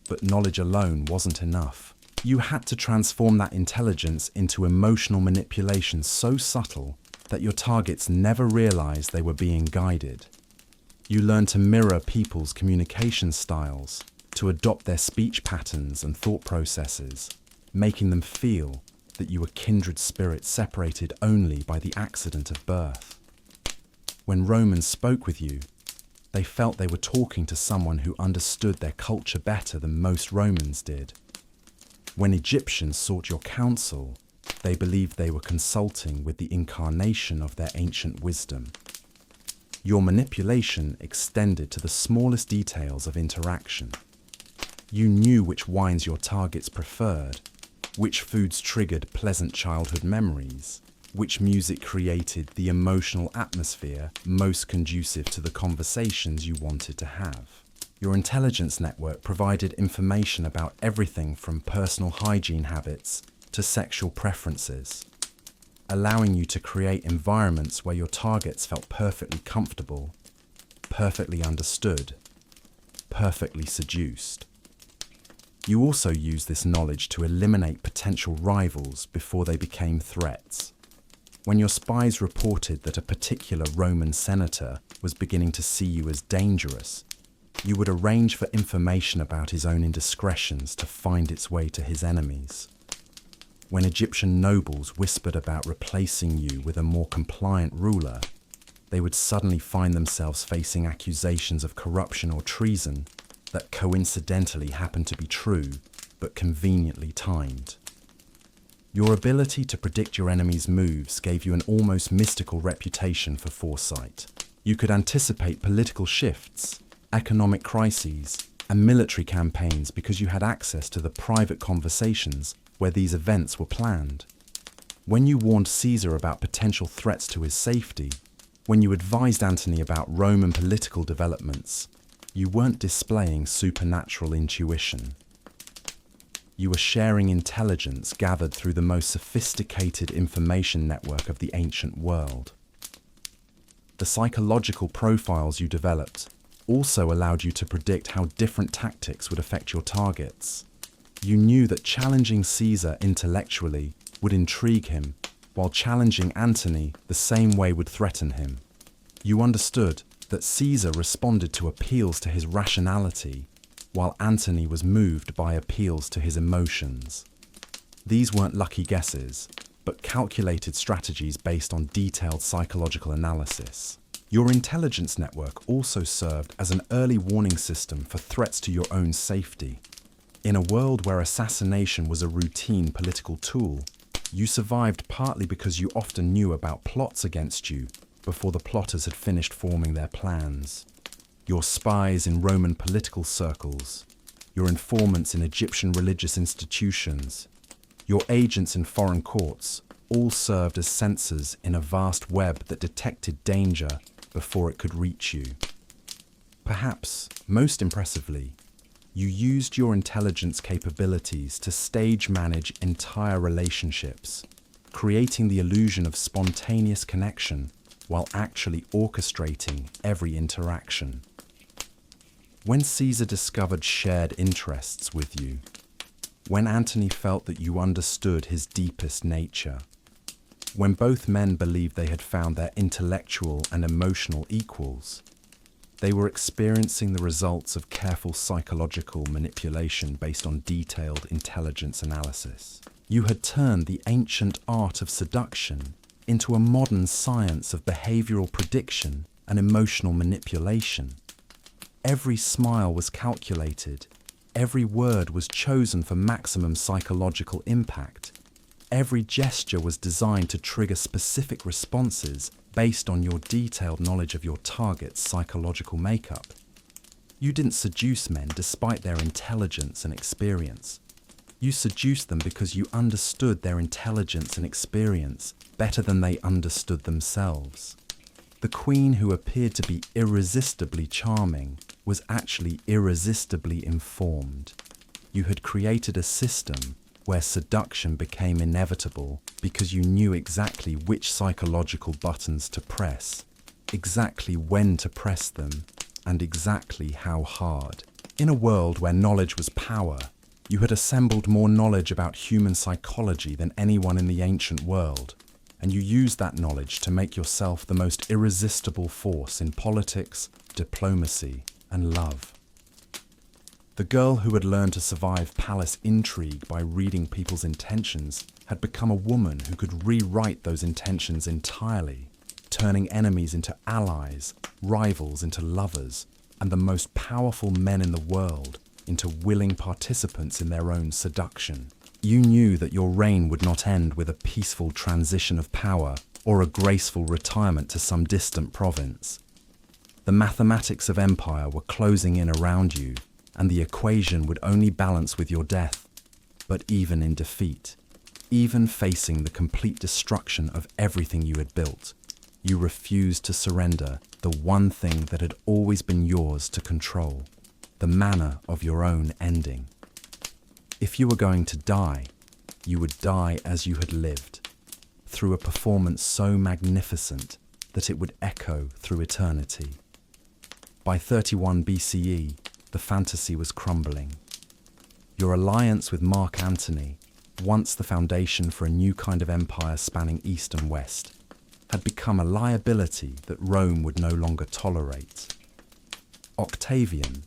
But knowledge alone wasn't enough. You had to transform that intelligence into emotional manipulation so subtle that your targets never realized they were being guided. You learned to mirror people's communication styles, to adopt their speech patterns and thought processes, making them feel that you were kindred spirits separated only by the accident of birth. When Romans spoke with you, they felt they were talking to someone who understood their culture better than most Romans did. When Egyptians sought your counsel, they believed they were consulting with the incarnation of their ancient wisdom. Your manipulation extended to the smallest details of interaction. You knew which wines your targets preferred, which foods triggered pleasant childhood memories, which music created the emotional atmosphere most conducive to the conversations you wanted to have. Your intelligence network provided information about everything from personal hygiene habits to sexual preferences, allowing you to create environments where your targets felt perfectly comfortable, perfectly understood, perfectly seduced. You also used this knowledge to eliminate potential rivals before they became threats. When your spies reported that a particular Roman senator was beginning to see you as dangerous, you would arrange for information about his own indiscretions to find its way to his enemies. When Egyptian nobles whispered about replacing you with a more compliant ruler, they would suddenly find themselves facing accusations of corruption or treason that coincidentally happened to be true, but conveniently timed. Your ability to predict your enemy's moves gave you an almost mystical reputation for foresight. You could anticipate political shifts, economic crises, and military campaigns because you had access to the private conversations where these events were planned. When you warned Caesar about potential threats to his safety, when you advised Antony about Roman political developments, you weren't displaying supernatural intuition. You were sharing intelligence gathered through the most sophisticated information network of the ancient world. The psychological profiles you developed also allowed you to predict how different tactics would affect your targets. You knew that challenging Caesar intellectually would intrigue him, while challenging Antony the same way would threaten him. You understood that Caesar responded to appeals to his rationality, while Antony was moved by appeals to his emotions. These weren't lucky guesses, but calculated strategies based on detailed psychological analysis. Your intelligence network also served as an early warning system for threats to your own safety. In a world where assassination was a routine political tool, you survived partly because you often knew about plots against you before the plotters had finished forming their plans. Your spies in Roman political circles, your informants in Egyptian religious institutions, your agents in foreign courts all served as sensors in a vast web that detected danger before it could reach you. Perhaps, most impressively, you used your intelligence capabilities to stage manage entire relationships, creating the illusion of spontaneous connection while actually orchestrating every interaction. When Caesar discovered shared interests with you, when Antony felt that you understood his deepest nature, when both men believed they had found their intellectual and emotional equals, they were experiencing the results of careful psychological manipulation based on detailed intelligence analysis. You had turned the ancient art of seduction into a modern science of behavioral prediction and emotional manipulation. Every smile was calculated, every word was chosen for maximum psychological impact, every gesture was designed to trigger specific responses based on your detailed knowledge of your target's psychological makeup. You didn't seduce men despite their intelligence and experience. You seduced them because you understood their intelligence and experience better than they understood themselves. The queen who appeared to be irresistibly charming was actually irresistibly informed. You had created a system where seduction became inevitable because you knew exactly which psychological buttons to press, exactly when to press them, and exactly how hard. In a world where knowledge was power, you had assembled more knowledge about human psychology than anyone in the ancient world, and you used that knowledge to make yourself the most irresistible force in politics, diplomacy, and love. The girl who had learned to survive palace intrigue by reading people's intentions had become a woman who could rewrite those intentions entirely. turning enemies into allies, rivals into lovers, and the most powerful men in the world into willing participants in their own seduction. You knew that your reign would not end with a peaceful transition of power or a graceful retirement to some distant province. The mathematics of empire were closing in around you, and the equation would only balance with your death. But even in defeat, even facing the complete destruction of everything you had built, you refused to surrender the one thing that had always been yours to control, the manner of your own ending. If you were going to die, you would die as you had lived, through a performance so magnificent that it would echo through eternity. By 31 BCE, the fantasy was crumbling. Your alliance with Mark Antony, once the foundation for a new kind of empire spanning east and west, had become a liability that Rome would no longer tolerate. Octavian,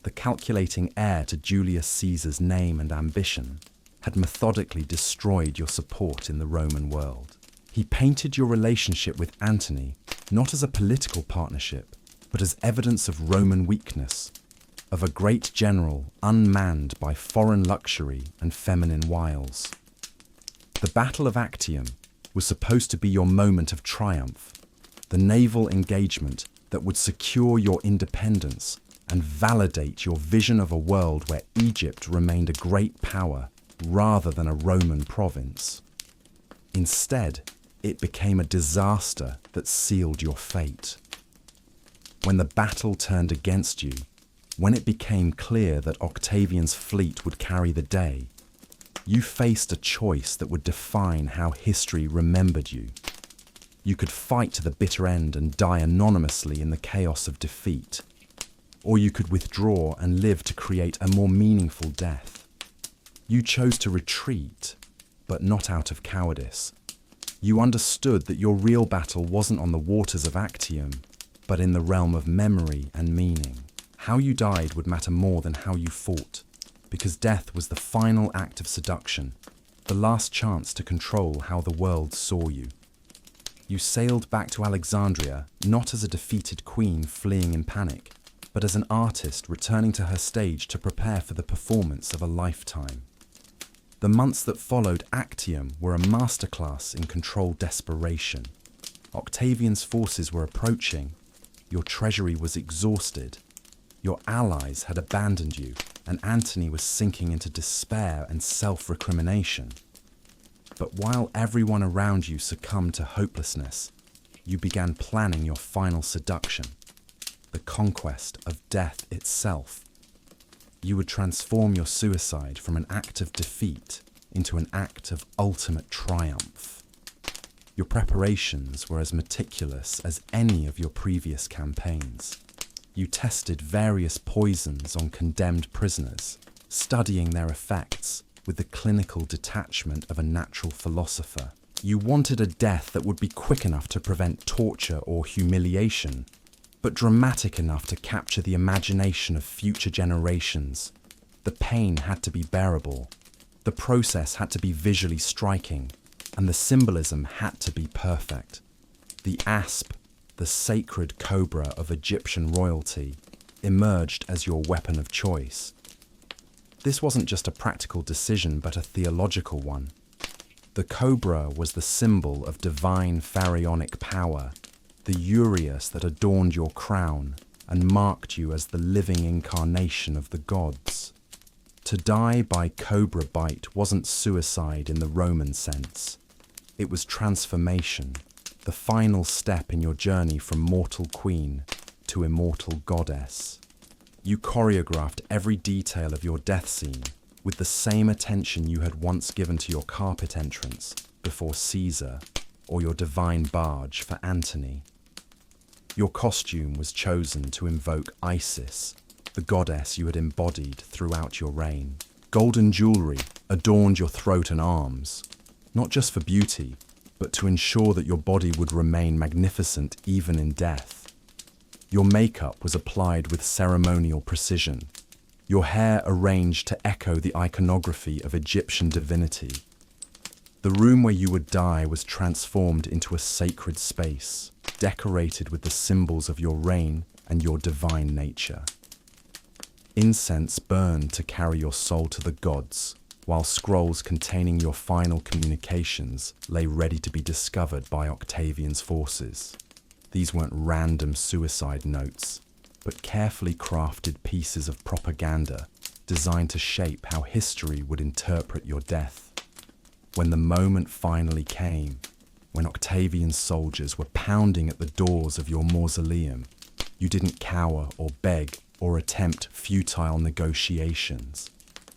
the calculating heir to Julius Caesar's name and ambition, had methodically destroyed your support in the Roman world. He painted your relationship with Antony not as a political partnership, but as evidence of Roman weakness, of a great general unmanned by foreign luxury and feminine wiles. The Battle of Actium was supposed to be your moment of triumph, the naval engagement that would secure your independence and validate your vision of a world where Egypt remained a great power rather than a Roman province. Instead, it became a disaster that sealed your fate. When the battle turned against you, when it became clear that Octavian's fleet would carry the day, you faced a choice that would define how history remembered you. You could fight to the bitter end and die anonymously in the chaos of defeat, or you could withdraw and live to create a more meaningful death. You chose to retreat, but not out of cowardice. You understood that your real battle wasn't on the waters of Actium, but in the realm of memory and meaning. How you died would matter more than how you fought, because death was the final act of seduction, the last chance to control how the world saw you. You sailed back to Alexandria not as a defeated queen fleeing in panic, but as an artist returning to her stage to prepare for the performance of a lifetime. The months that followed Actium were a masterclass in controlled desperation. Octavian's forces were approaching, your treasury was exhausted, your allies had abandoned you, and Antony was sinking into despair and self-recrimination. But while everyone around you succumbed to hopelessness, you began planning your final seduction, the conquest of death itself. You would transform your suicide from an act of defeat into an act of ultimate triumph. Your preparations were as meticulous as any of your previous campaigns. You tested various poisons on condemned prisoners, studying their effects with the clinical detachment of a natural philosopher. You wanted a death that would be quick enough to prevent torture or humiliation, but dramatic enough to capture the imagination of future generations. The pain had to be bearable, the process had to be visually striking, and the symbolism had to be perfect. The asp, the sacred cobra of Egyptian royalty, emerged as your weapon of choice. This wasn't just a practical decision, but a theological one. The cobra was the symbol of divine pharaonic power, the uraeus that adorned your crown and marked you as the living incarnation of the gods. To die by cobra bite wasn't suicide in the Roman sense. It was transformation, the final step in your journey from mortal queen to immortal goddess. You choreographed every detail of your death scene with the same attention you had once given to your carpet entrance before Caesar or your divine barge for Antony. Your costume was chosen to invoke Isis, the goddess you had embodied throughout your reign. Golden jewelry adorned your throat and arms, not just for beauty, but to ensure that your body would remain magnificent even in death. Your makeup was applied with ceremonial precision, your hair arranged to echo the iconography of Egyptian divinity. The room where you would die was transformed into a sacred space, decorated with the symbols of your reign and your divine nature. Incense burned to carry your soul to the gods, while scrolls containing your final communications lay ready to be discovered by Octavian's forces. These weren't random suicide notes, but carefully crafted pieces of propaganda designed to shape how history would interpret your death. When the moment finally came, when Octavian's soldiers were pounding at the doors of your mausoleum, you didn't cower or beg or attempt futile negotiations.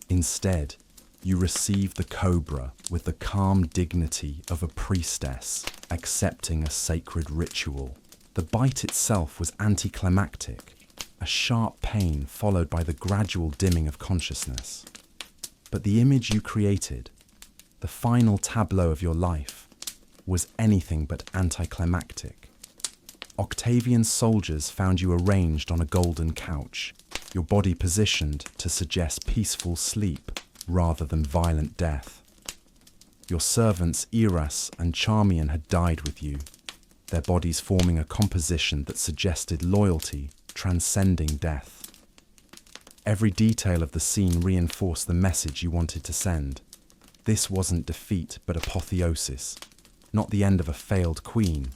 Instead, you received the cobra with the calm dignity of a priestess accepting a sacred ritual. The bite itself was anticlimactic, a sharp pain followed by the gradual dimming of consciousness. But the image you created, the final tableau of your life, was anything but anticlimactic. Octavian's soldiers found you arranged on a golden couch, your body positioned to suggest peaceful sleep rather than violent death. Your servants Eras and Charmian had died with you, their bodies forming a composition that suggested loyalty transcending death. Every detail of the scene reinforced the message you wanted to send. This wasn't defeat but apotheosis, not the end of a failed queen,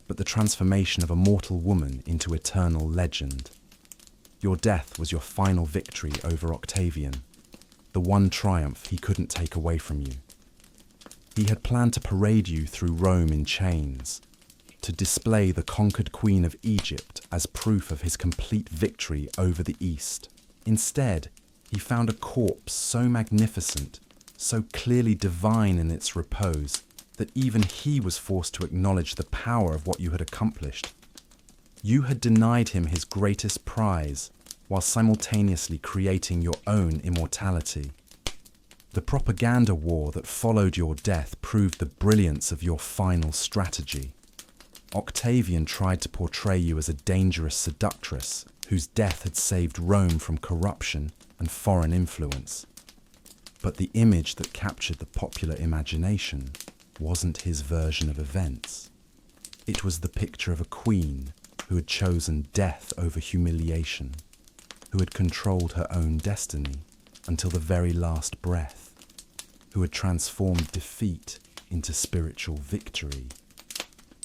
but the transformation of a mortal woman into eternal legend. Your death was your final victory over Octavian, the one triumph he couldn't take away from you. He had planned to parade you through Rome in chains, to display the conquered queen of Egypt as proof of his complete victory over the East. Instead, he found a corpse so magnificent, so clearly divine in its repose, that even he was forced to acknowledge the power of what you had accomplished. You had denied him his greatest prize, while simultaneously creating your own immortality. The propaganda war that followed your death proved the brilliance of your final strategy. Octavian tried to portray you as a dangerous seductress whose death had saved Rome from corruption and foreign influence. But the image that captured the popular imagination wasn't his version of events. It was the picture of a queen who had chosen death over humiliation, who had controlled her own destiny until the very last breath, who had transformed defeat into spiritual victory.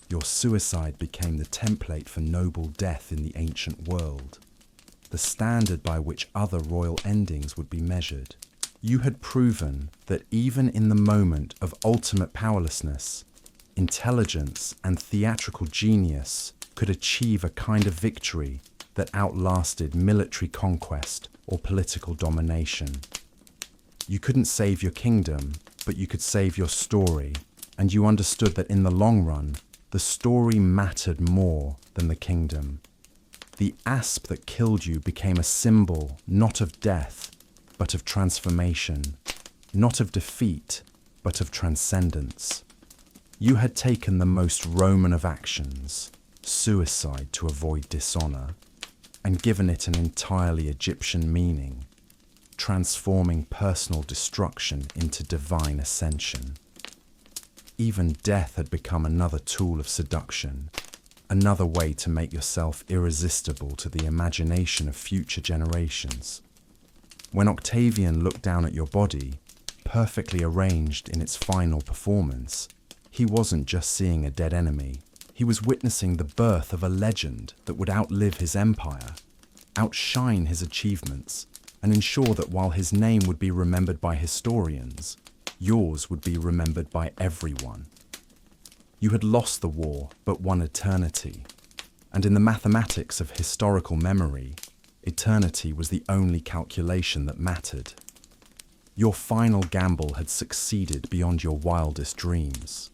Your suicide became the template for noble death in the ancient world, the standard by which other royal endings would be measured. You had proven that even in the moment of ultimate powerlessness, intelligence and theatrical genius could achieve a kind of victory that outlasted military conquest or political domination. You couldn't save your kingdom, but you could save your story, and you understood that in the long run, the story mattered more than the kingdom. The asp that killed you became a symbol not of death, but of transformation, not of defeat, but of transcendence. You had taken the most Roman of actions, suicide to avoid dishonor, and given it an entirely Egyptian meaning, transforming personal destruction into divine ascension. Even death had become another tool of seduction, another way to make yourself irresistible to the imagination of future generations. When Octavian looked down at your body, perfectly arranged in its final performance, he wasn't just seeing a dead enemy. He was witnessing the birth of a legend that would outlive his empire, outshine his achievements, and ensure that while his name would be remembered by historians, yours would be remembered by everyone. You had lost the war, but won eternity. And in the mathematics of historical memory, eternity was the only calculation that mattered. Your final gamble had succeeded beyond your wildest dreams.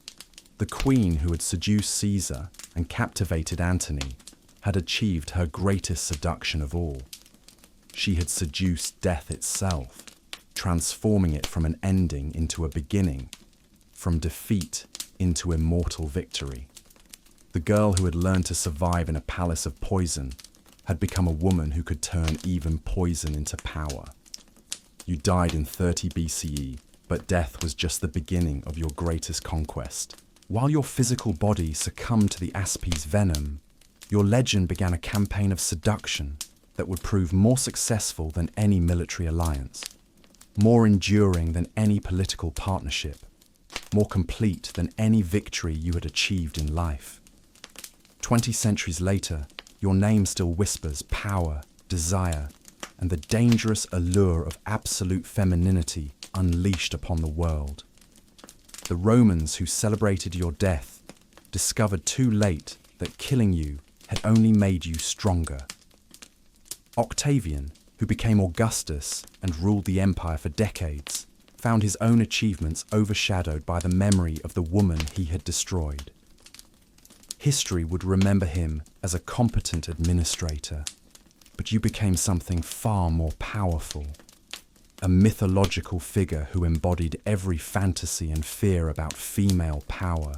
The queen who had seduced Caesar and captivated Antony had achieved her greatest seduction of all. She had seduced death itself, transforming it from an ending into a beginning, from defeat into immortal victory. The girl who had learned to survive in a palace of poison had become a woman who could turn even poison into power. You died in 30 BCE, but death was just the beginning of your greatest conquest. While your physical body succumbed to the Aspi's venom, your legend began a campaign of seduction that would prove more successful than any military alliance, more enduring than any political partnership, more complete than any victory you had achieved in life. 20 centuries later, your name still whispers power, desire, and the dangerous allure of absolute femininity unleashed upon the world. The Romans who celebrated your death discovered too late that killing you had only made you stronger. Octavian, who became Augustus and ruled the empire for decades, found his own achievements overshadowed by the memory of the woman he had destroyed. History would remember him as a competent administrator, but you became something far more powerful. A mythological figure who embodied every fantasy and fear about female power,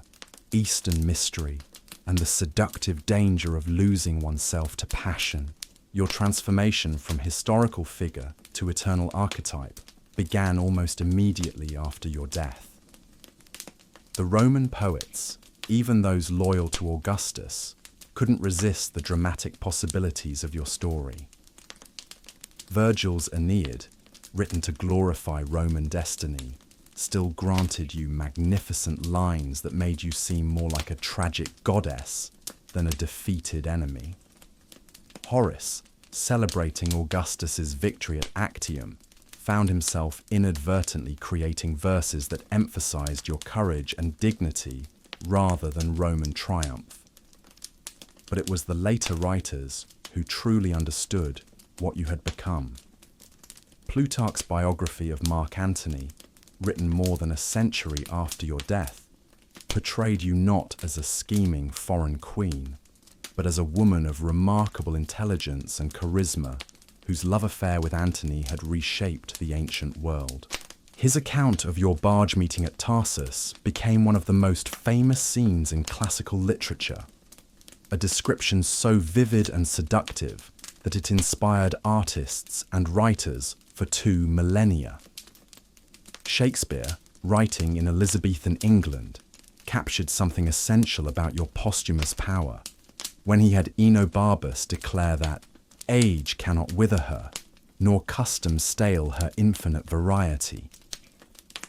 Eastern mystery, and the seductive danger of losing oneself to passion. Your transformation from historical figure to eternal archetype began almost immediately after your death. The Roman poets, even those loyal to Augustus, couldn't resist the dramatic possibilities of your story. Virgil's Aeneid, written to glorify Roman destiny, still granted you magnificent lines that made you seem more like a tragic goddess than a defeated enemy. Horace, celebrating Augustus's victory at Actium, found himself inadvertently creating verses that emphasized your courage and dignity rather than Roman triumph. But it was the later writers who truly understood what you had become. Plutarch's biography of Mark Antony, written more than a century after your death, portrayed you not as a scheming foreign queen, but as a woman of remarkable intelligence and charisma, whose love affair with Antony had reshaped the ancient world. His account of your barge meeting at Tarsus became one of the most famous scenes in classical literature, a description so vivid and seductive that it inspired artists and writers for 2 millennia. Shakespeare, writing in Elizabethan England, captured something essential about your posthumous power when he had Enobarbus declare that age cannot wither her, nor custom stale her infinite variety.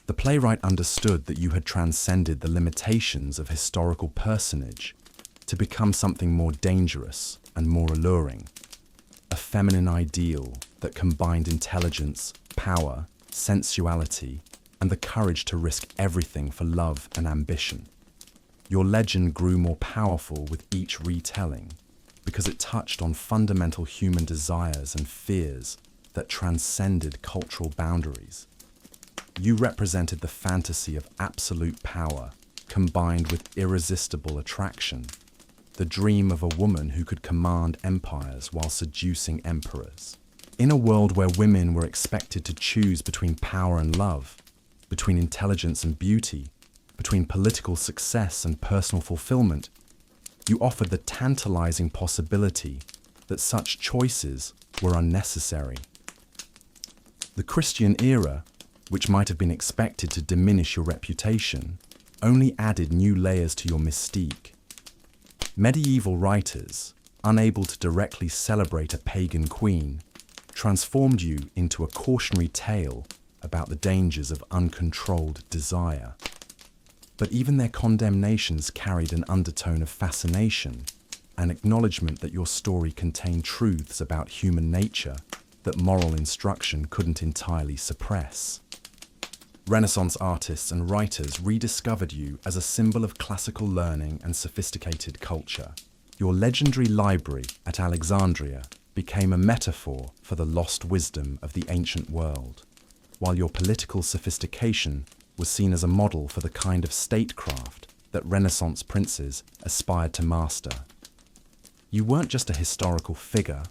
The playwright understood that you had transcended the limitations of historical personage to become something more dangerous and more alluring, a feminine ideal that combined intelligence, power, sensuality, and the courage to risk everything for love and ambition. Your legend grew more powerful with each retelling because it touched on fundamental human desires and fears that transcended cultural boundaries. You represented the fantasy of absolute power combined with irresistible attraction, the dream of a woman who could command empires while seducing emperors. In a world where women were expected to choose between power and love, between intelligence and beauty, between political success and personal fulfillment, you offered the tantalizing possibility that such choices were unnecessary. The Christian era, which might have been expected to diminish your reputation, only added new layers to your mystique. Medieval writers, unable to directly celebrate a pagan queen, transformed you into a cautionary tale about the dangers of uncontrolled desire. But even their condemnations carried an undertone of fascination, an acknowledgement that your story contained truths about human nature that moral instruction couldn't entirely suppress. Renaissance artists and writers rediscovered you as a symbol of classical learning and sophisticated culture. Your legendary library at Alexandria became a metaphor for the lost wisdom of the ancient world, while your political sophistication was seen as a model for the kind of statecraft that Renaissance princes aspired to master. You weren't just a historical figure.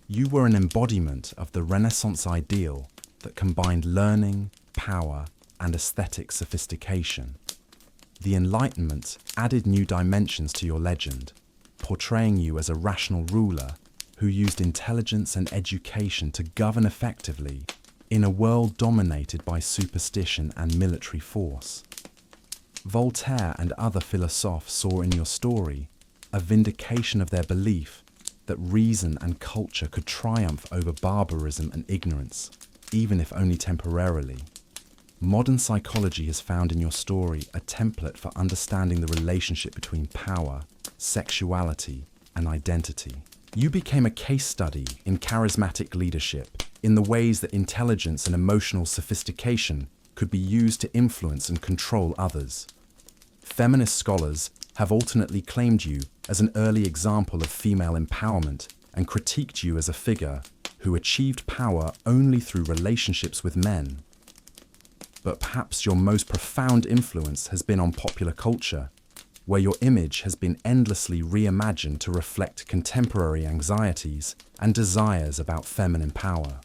You were an embodiment of the Renaissance ideal that combined learning, power, and aesthetic sophistication. The Enlightenment added new dimensions to your legend, portraying you as a rational ruler who used intelligence and education to govern effectively in a world dominated by superstition and military force. Voltaire and other philosophes saw in your story a vindication of their belief that reason and culture could triumph over barbarism and ignorance, even if only temporarily. Modern psychology has found in your story a template for understanding the relationship between power, sexuality, and identity. You became a case study in charismatic leadership, in the ways that intelligence and emotional sophistication could be used to influence and control others. Feminist scholars have alternately claimed you as an early example of female empowerment and critiqued you as a figure who achieved power only through relationships with men. But perhaps your most profound influence has been on popular culture, where your image has been endlessly reimagined to reflect contemporary anxieties and desires about feminine power.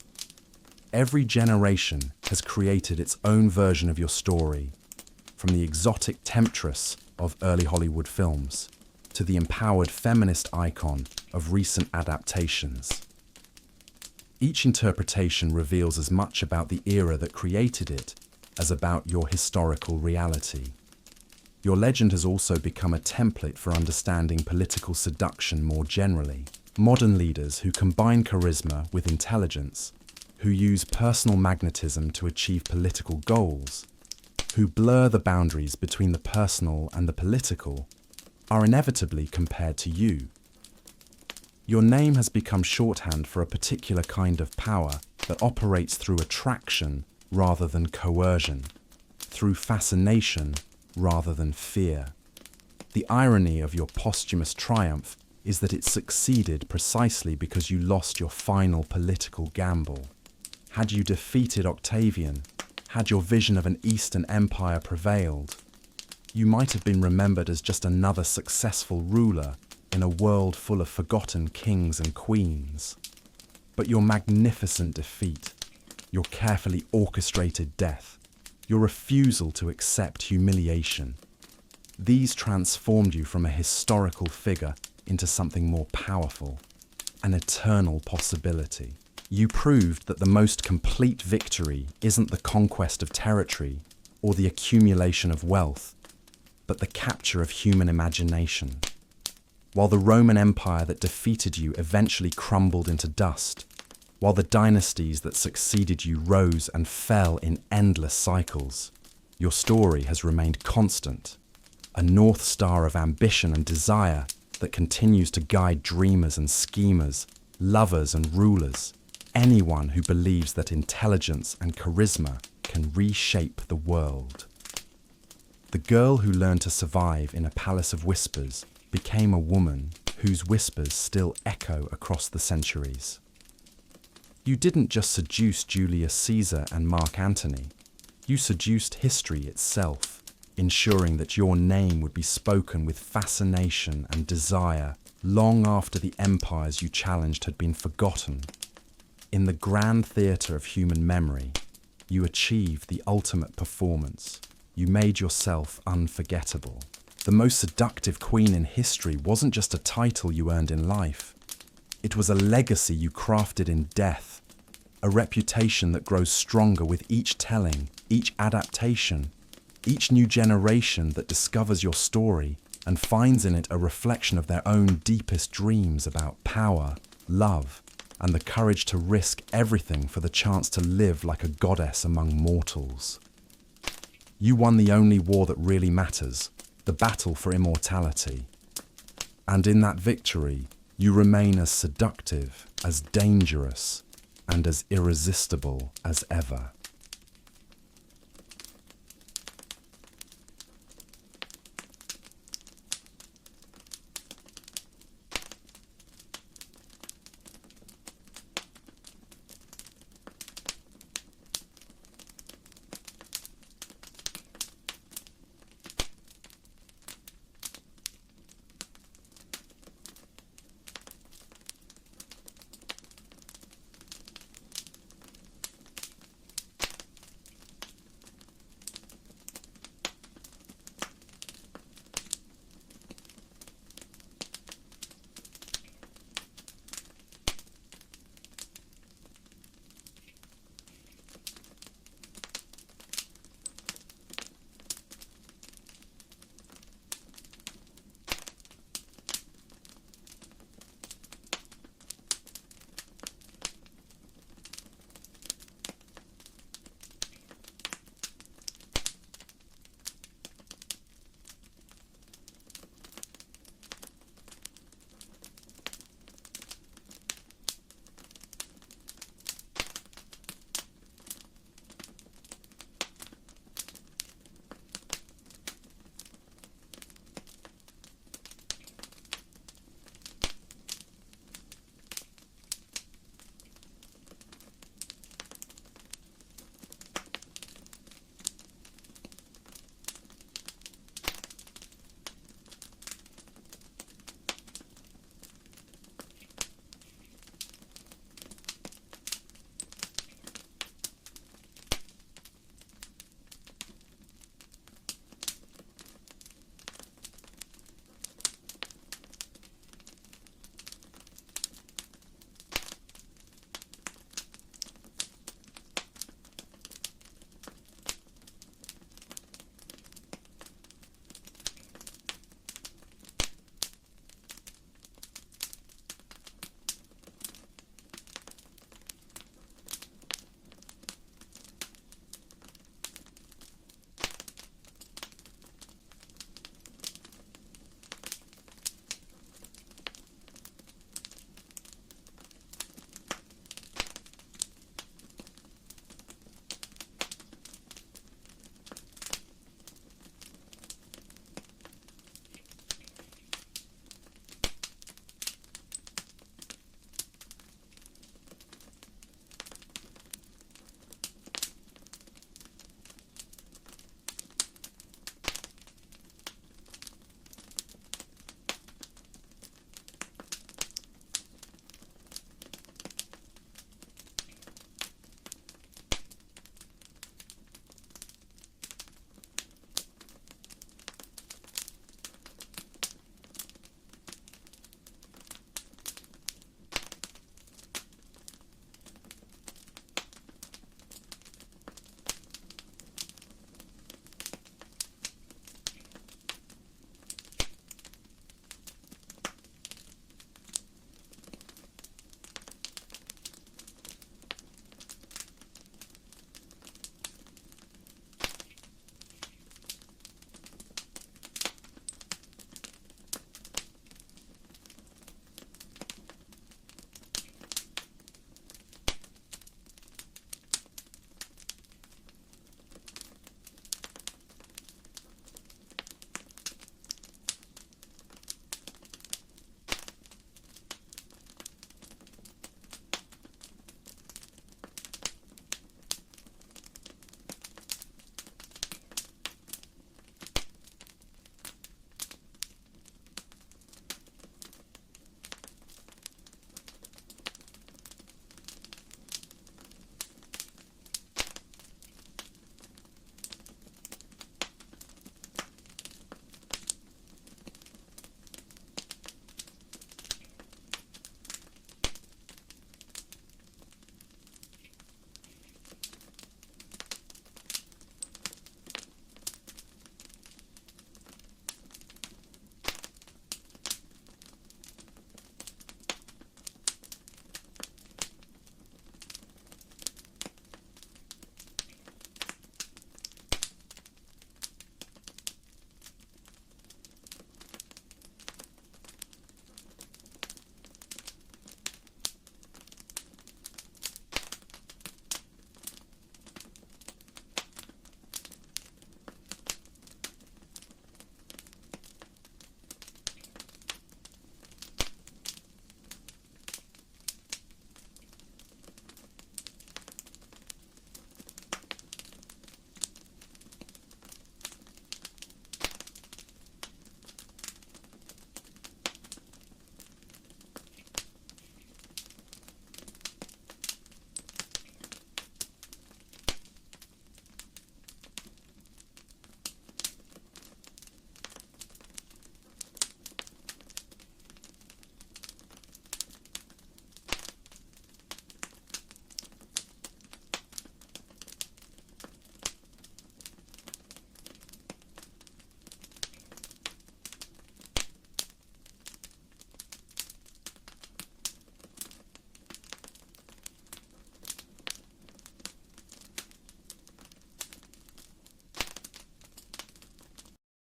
Every generation has created its own version of your story, from the exotic temptress of early Hollywood films to the empowered feminist icon of recent adaptations. Each interpretation reveals as much about the era that created it as about your historical reality. Your legend has also become a template for understanding political seduction more generally. Modern leaders who combine charisma with intelligence, who use personal magnetism to achieve political goals, who blur the boundaries between the personal and the political, are inevitably compared to you. Your name has become shorthand for a particular kind of power that operates through attraction rather than coercion, through fascination rather than fear. The irony of your posthumous triumph is that it succeeded precisely because you lost your final political gamble. Had you defeated Octavian, had your vision of an Eastern Empire prevailed, you might have been remembered as just another successful ruler in a world full of forgotten kings and queens. But your magnificent defeat, your carefully orchestrated death, your refusal to accept humiliation, these transformed you from a historical figure into something more powerful, an eternal possibility. You proved that the most complete victory isn't the conquest of territory or the accumulation of wealth, but the capture of human imagination. While the Roman Empire that defeated you eventually crumbled into dust, while the dynasties that succeeded you rose and fell in endless cycles, your story has remained constant, a north star of ambition and desire that continues to guide dreamers and schemers, lovers and rulers, anyone who believes that intelligence and charisma can reshape the world. The girl who learned to survive in a palace of whispers became a woman whose whispers still echo across the centuries. You didn't just seduce Julius Caesar and Mark Antony, you seduced history itself, ensuring that your name would be spoken with fascination and desire long after the empires you challenged had been forgotten. In the grand theatre of human memory, you achieved the ultimate performance. You made yourself unforgettable. The most seductive queen in history wasn't just a title you earned in life. It was a legacy you crafted in death, a reputation that grows stronger with each telling, each adaptation, each new generation that discovers your story and finds in it a reflection of their own deepest dreams about power, love, and the courage to risk everything for the chance to live like a goddess among mortals. You won the only war that really matters, the battle for immortality. And in that victory, you remain as seductive, as dangerous, and as irresistible as ever.